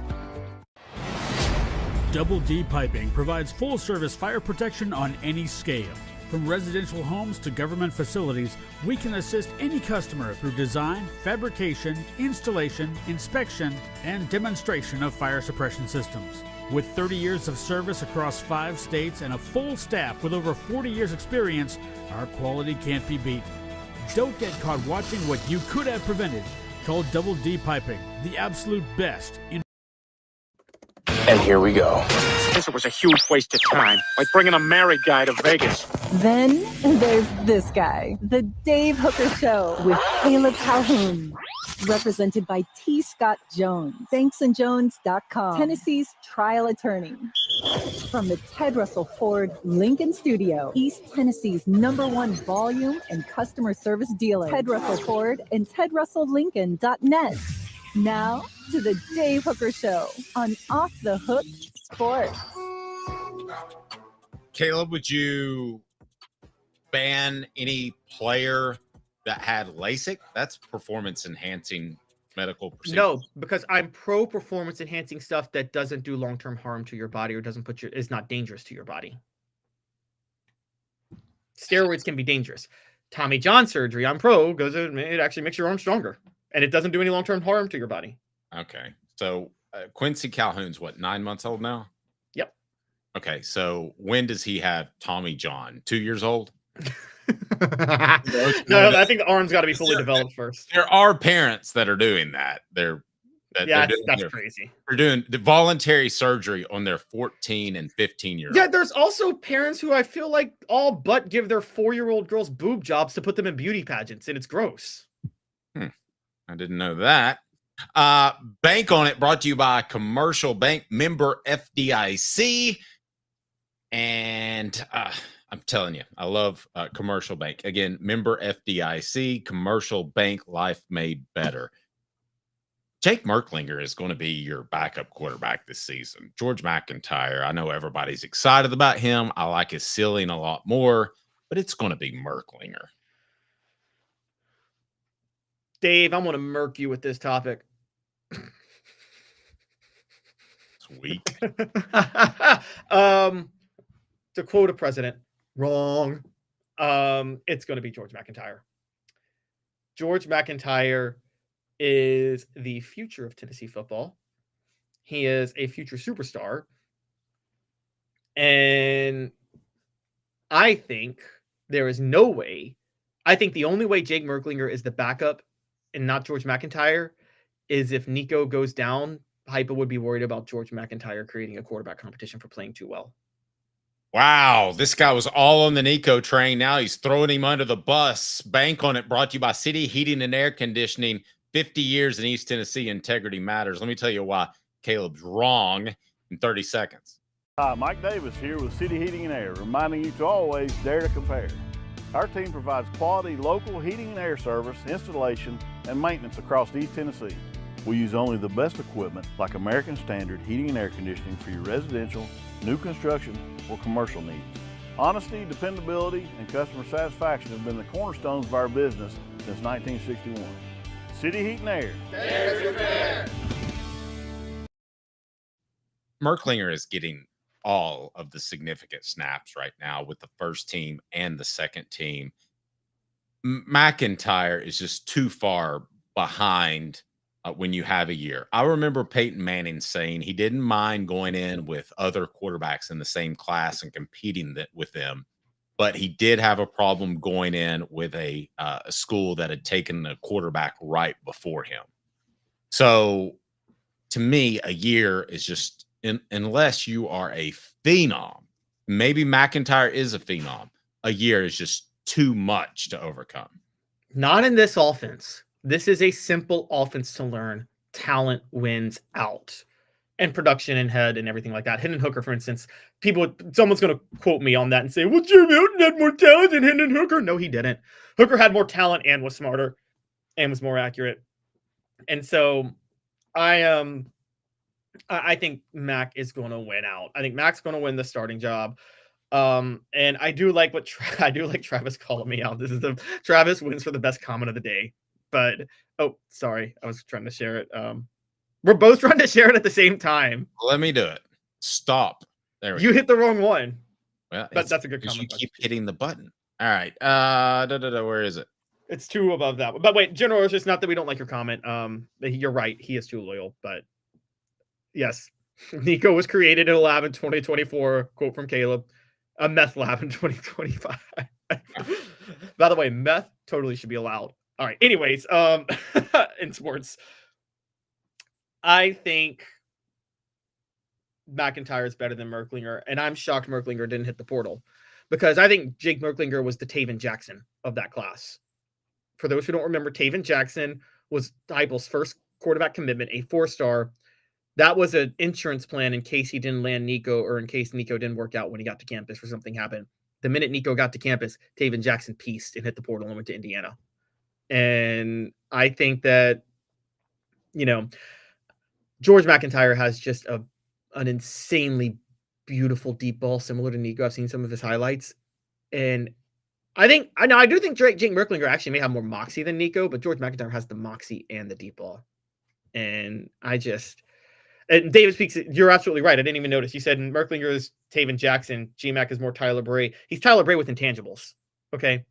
Double D Piping provides full-service fire protection on any scale. From residential homes to government facilities, we can assist any customer through design, fabrication, installation, inspection, and demonstration of fire suppression systems. With 30 years of service across 5 states and a full staff with over 40 years experience, our quality can't be beat. Don't get caught watching what you could have prevented. Call Double D Piping, the absolute best in. And here we go. This was a huge waste of time, like bringing a married guy to Vegas. Then there's this guy, the Dave Hooker Show with Caleb Calhoun. represented by T. Scott Jones, banksandjones.com, Tennessee's trial attorney. From the Ted Russell Ford Lincoln Studio, East Tennessee's #1 volume and customer service dealer, Ted Russell Ford and TedRussellLincoln.net. Now to the Dave Hooker Show on Off the Hook Sports. Caleb, would you ban any player that had LASIK? That's performance enhancing medical procedure. No, because I'm pro performance enhancing stuff that doesn't do long-term harm to your body or is not dangerous to your body. Steroids can be dangerous. Tommy John surgery, I'm pro, because it actually makes your arm stronger and it doesn't do any long-term harm to your body. Okay. So Quincy Calhoun's what, 9 months old now? Yep. Okay. So when does he have Tommy John? 2 years old? No, I think the arm's got to be fully developed first. There are parents that are doing that. That's crazy. They're doing the voluntary surgery on their 14 and 15-year-olds. Yeah, there's also parents who I feel like all but give their 4-year-old girls boob jobs to put them in beauty pageants, and it's gross. I didn't know that. Bank on It brought to you by Commercial Bank, member FDIC. And I'm telling you, I love Commercial Bank. Again, member FDIC, Commercial Bank, life made better. Jake Merklinger is going to be your backup quarterback this season. George McIntyre, I know everybody's excited about him. I like his ceiling a lot more, but it's going to be Merklinger. Dave, I'm going to murk you with this topic. Sweet. To quote a president, wrong. It's going to be George McIntyre. George McIntyre is the future of Tennessee football. He is a future superstar. And I think there is no way. I think the only way Jake Merklinger is the backup and not George McIntyre is if Nico goes down. Hypa would be worried about George McIntyre creating a quarterback competition for playing too well. Wow, this guy was all on the Nico train. Now he's throwing him under the bus. Bank on It brought to you by City Heating and Air Conditioning. 50 years in East Tennessee, integrity matters. Let me tell you why Caleb's wrong in 30 seconds. Hi, Mike Davis here with City Heating and Air, reminding you to always dare to compare. Our team provides quality local heating and air service, installation, and maintenance across East Tennessee. We use only the best equipment like American Standard heating and air conditioning for your residential, new construction, or commercial needs. Honesty, dependability, and customer satisfaction have been the cornerstones of our business since 1961. City Heat and Air. Dare to compare. Merklinger is getting all of the significant snaps right now with the first team and the second team. McIntyre is just too far behind when you have a year. I remember Peyton Manning saying he didn't mind going in with other quarterbacks in the same class and competing with them, but he did have a problem going in with a school that had taken a quarterback right before him. So to me, a year is just, unless you are a phenom, maybe McIntyre is a phenom, a year is just too much to overcome. Not in this offense. This is a simple offense to learn. Talent wins out. And production and head and everything like that. Hendon Hooker, for instance, someone's going to quote me on that and say, well, Jim Hilton had more talent than Hendon Hooker. No, he didn't. Hooker had more talent and was smarter and was more accurate. And so I think Mac is going to win out. I think Mac's going to win the starting job. And I do like Travis calling me out. This is Travis wins for the best comment of the day. But sorry, I was trying to share it. We're both trying to share it at the same time. Let me do it. Stop. There you hit the wrong one. Well, but that's a good comment. You keep hitting the button. All right. Where is it? It's 2 above that one. But wait, General, it's just not that we don't like your comment. You're right. He is too loyal. But yes, Nico was created in a lab in 2024. Quote from Caleb. A meth lab in 2025. By the way, meth totally should be allowed. All right. Anyways, in sports, I think McIntyre is better than Merklinger, and I'm shocked Merklinger didn't hit the portal because I think Jake Merklinger was the Taven Jackson of that class. For those who don't remember, Taven Jackson was Heupel's first quarterback commitment, a 4-star. That was an insurance plan in case he didn't land Nico or in case Nico didn't work out when he got to campus or something happened. The minute Nico got to campus, Taven Jackson pieced and hit the portal and went to Indiana. And I think that, George McIntyre has just an insanely beautiful deep ball similar to Nico. I've seen some of his highlights. And I do think Jake Merklinger actually may have more moxie than Nico, but George McIntyre has the moxie and the deep ball. And and David speaks, you're absolutely right. I didn't even notice. You said Merklinger is Taven Jackson. GMAC is more Tyler Bray. He's Tyler Bray with intangibles. Okay.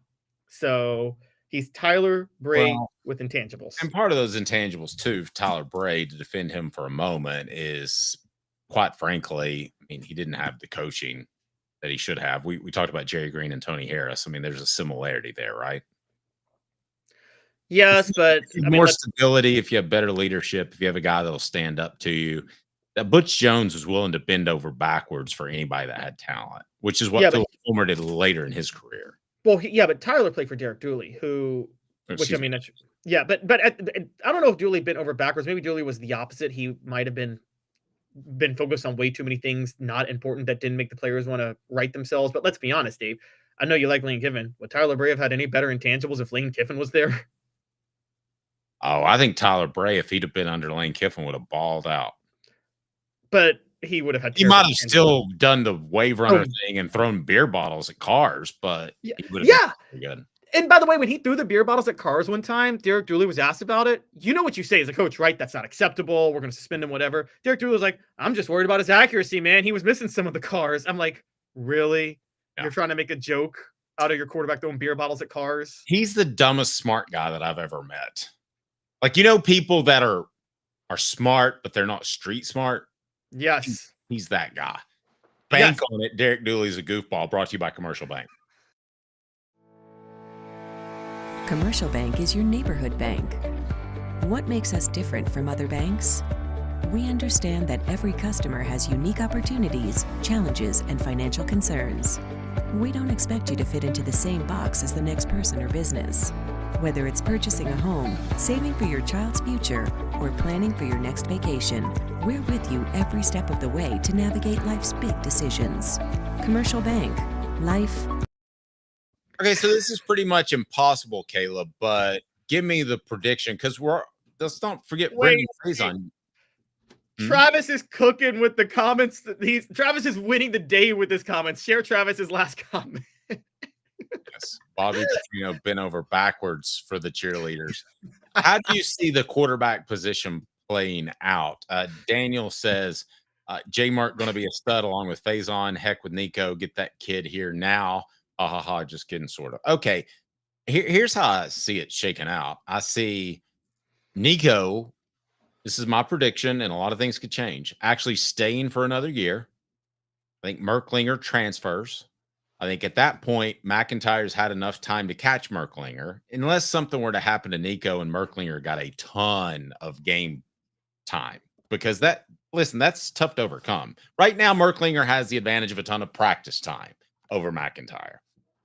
So he's Tyler Bray with intangibles. And part of those intangibles, too, Tyler Bray, to defend him for a moment, is quite frankly, I mean, he didn't have the coaching that he should have. We talked about Jerry Green and Tony Harris. I mean, there's a similarity there, right? Yes, but more stability if you have better leadership, if you have a guy that'll stand up to you. That Butch Jones was willing to bend over backwards for anybody that had talent, which is what Phil Fulmer did later in his career. Well, but Tyler played for Derek Dooley, but I don't know if Dooley bent over backwards. Maybe Dooley was the opposite. He might have been focused on way too many things not important that didn't make the players want to right themselves. But let's be honest, Dave. I know you like Lane Kiffin. Would Tyler Bray have had any better intangibles if Lane Kiffin was there? Oh, I think Tyler Bray, if he'd have been under Lane Kiffin, would have balled out. But he would have had. He might have still done the wave runner thing and thrown beer bottles at cars, but he would have been pretty good. And by the way, when he threw the beer bottles at cars one time, Derek Dooley was asked about it. You know what you say as a coach, right? That's not acceptable. We're going to suspend him, whatever. Derek Dooley was like, I'm just worried about his accuracy, man. He was missing some of the cars. I'm like, really? Yeah. You're trying to make a joke out of your quarterback throwing beer bottles at cars? He's the dumbest smart guy that I've ever met. Like, people that are smart, but they're not street smart. Yes. He's that guy. Bank on it. Derek Dooley's a goofball. Brought to you by Commercial Bank. Commercial Bank is your neighborhood bank. What makes us different from other banks? We understand that every customer has unique opportunities, challenges, and financial concerns. We don't expect you to fit into the same box as the next person or business. Whether it's purchasing a home, saving for your child's future, or planning for your next vacation, we're with you every step of the way to navigate life's big decisions. Commercial Bank. Life. Okay, so this is pretty much impossible, Caleb, but give me the prediction, because let's not forget Brendan Faison. Travis is cooking with the comments. Travis is winning the day with his comments. Share Travis's last comment. Yes, Bobby, bent over backwards for the cheerleaders. How do you see the quarterback position playing out? Daniel says, J Mark going to be a stud along with Faison. Heck with Nico. Get that kid here now. Just kidding, sort of. Okay, here's how I see it shaking out. I see Nico, this is my prediction, and a lot of things could change, actually staying for another year. I think Merklinger transfers. I think at that point, McIntyre's had enough time to catch Merklinger, unless something were to happen to Nico and Merklinger got a ton of game time. Because that's tough to overcome. Right now, Merklinger has the advantage of a ton of practice time over McIntyre.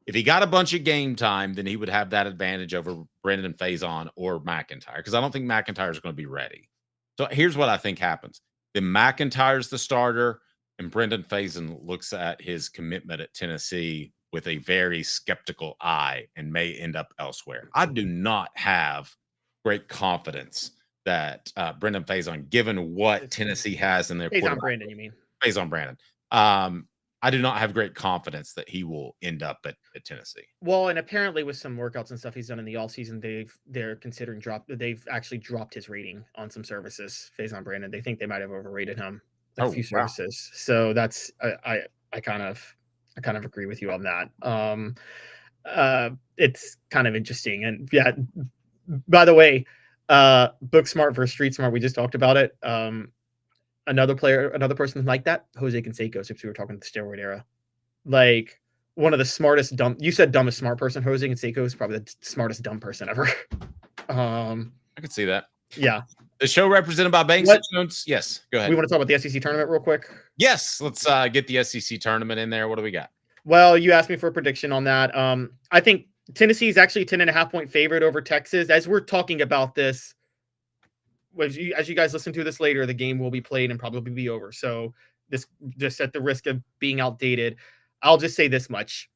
If he got a bunch of game time, then he would have that advantage over Brendan Faison or McIntyre, because I don't think McIntyre is going to be ready. So here's what I think happens. Then McIntyre's the starter, and Brendan Faison looks at his commitment at Tennessee with a very skeptical eye and may end up elsewhere. I do not have great confidence that Brendan Faison, given what Tennessee has in their Faison Brandon, you mean? Faison Brandon. I do not have great confidence that he will end up at Tennessee. Well, and apparently with some workouts and stuff he's done in the offseason, they're considering they've actually dropped his rating on some services. Faison Brandon, they think they might have overrated him a few services. So that's I kind of agree with you on that. It's kind of interesting. And yeah, by the way, book smart versus street smart, we just talked about it. Another person like that, Jose Canseco, since we were talking the steroid era. Like one of the smartest you said dumbest smart person. Jose Canseco is probably the smartest dumb person ever. I could see that. Yeah. The show represented by Banks and Jones. Yes, go ahead. We want to talk about the SEC tournament real quick. Yes, let's get the SEC tournament in there. What do we got? Well, you asked me for a prediction on that. I think Tennessee is actually 10.5 point favorite over Texas. As we're talking about this, as you guys listen to this later, the game will be played and probably be over. So this, just at the risk of being outdated, I'll just say this much.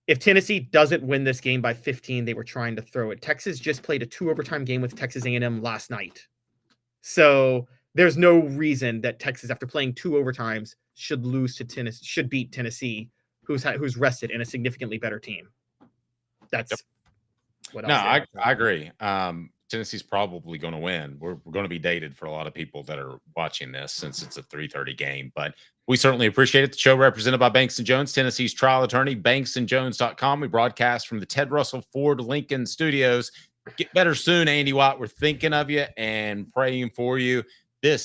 If Tennessee doesn't win this game by 15, they were trying to throw it. Texas just played a 2 overtime game with Texas A&M last night. So there's no reason that Texas, after playing 2 overtimes, should lose to Tennessee, should beat Tennessee, who's rested and a significantly better team. That's what I agree. Tennessee's probably going to win. We're going to be dated for a lot of people that are watching this since it's a 3:30 game, but we certainly appreciate it. The show represented by Banks & Jones, Tennessee's trial attorney, banksandjones.com. We broadcast from the Ted Russell Ford Lincoln Studios. Get better soon, Andy Watt. We're thinking of you and praying for you.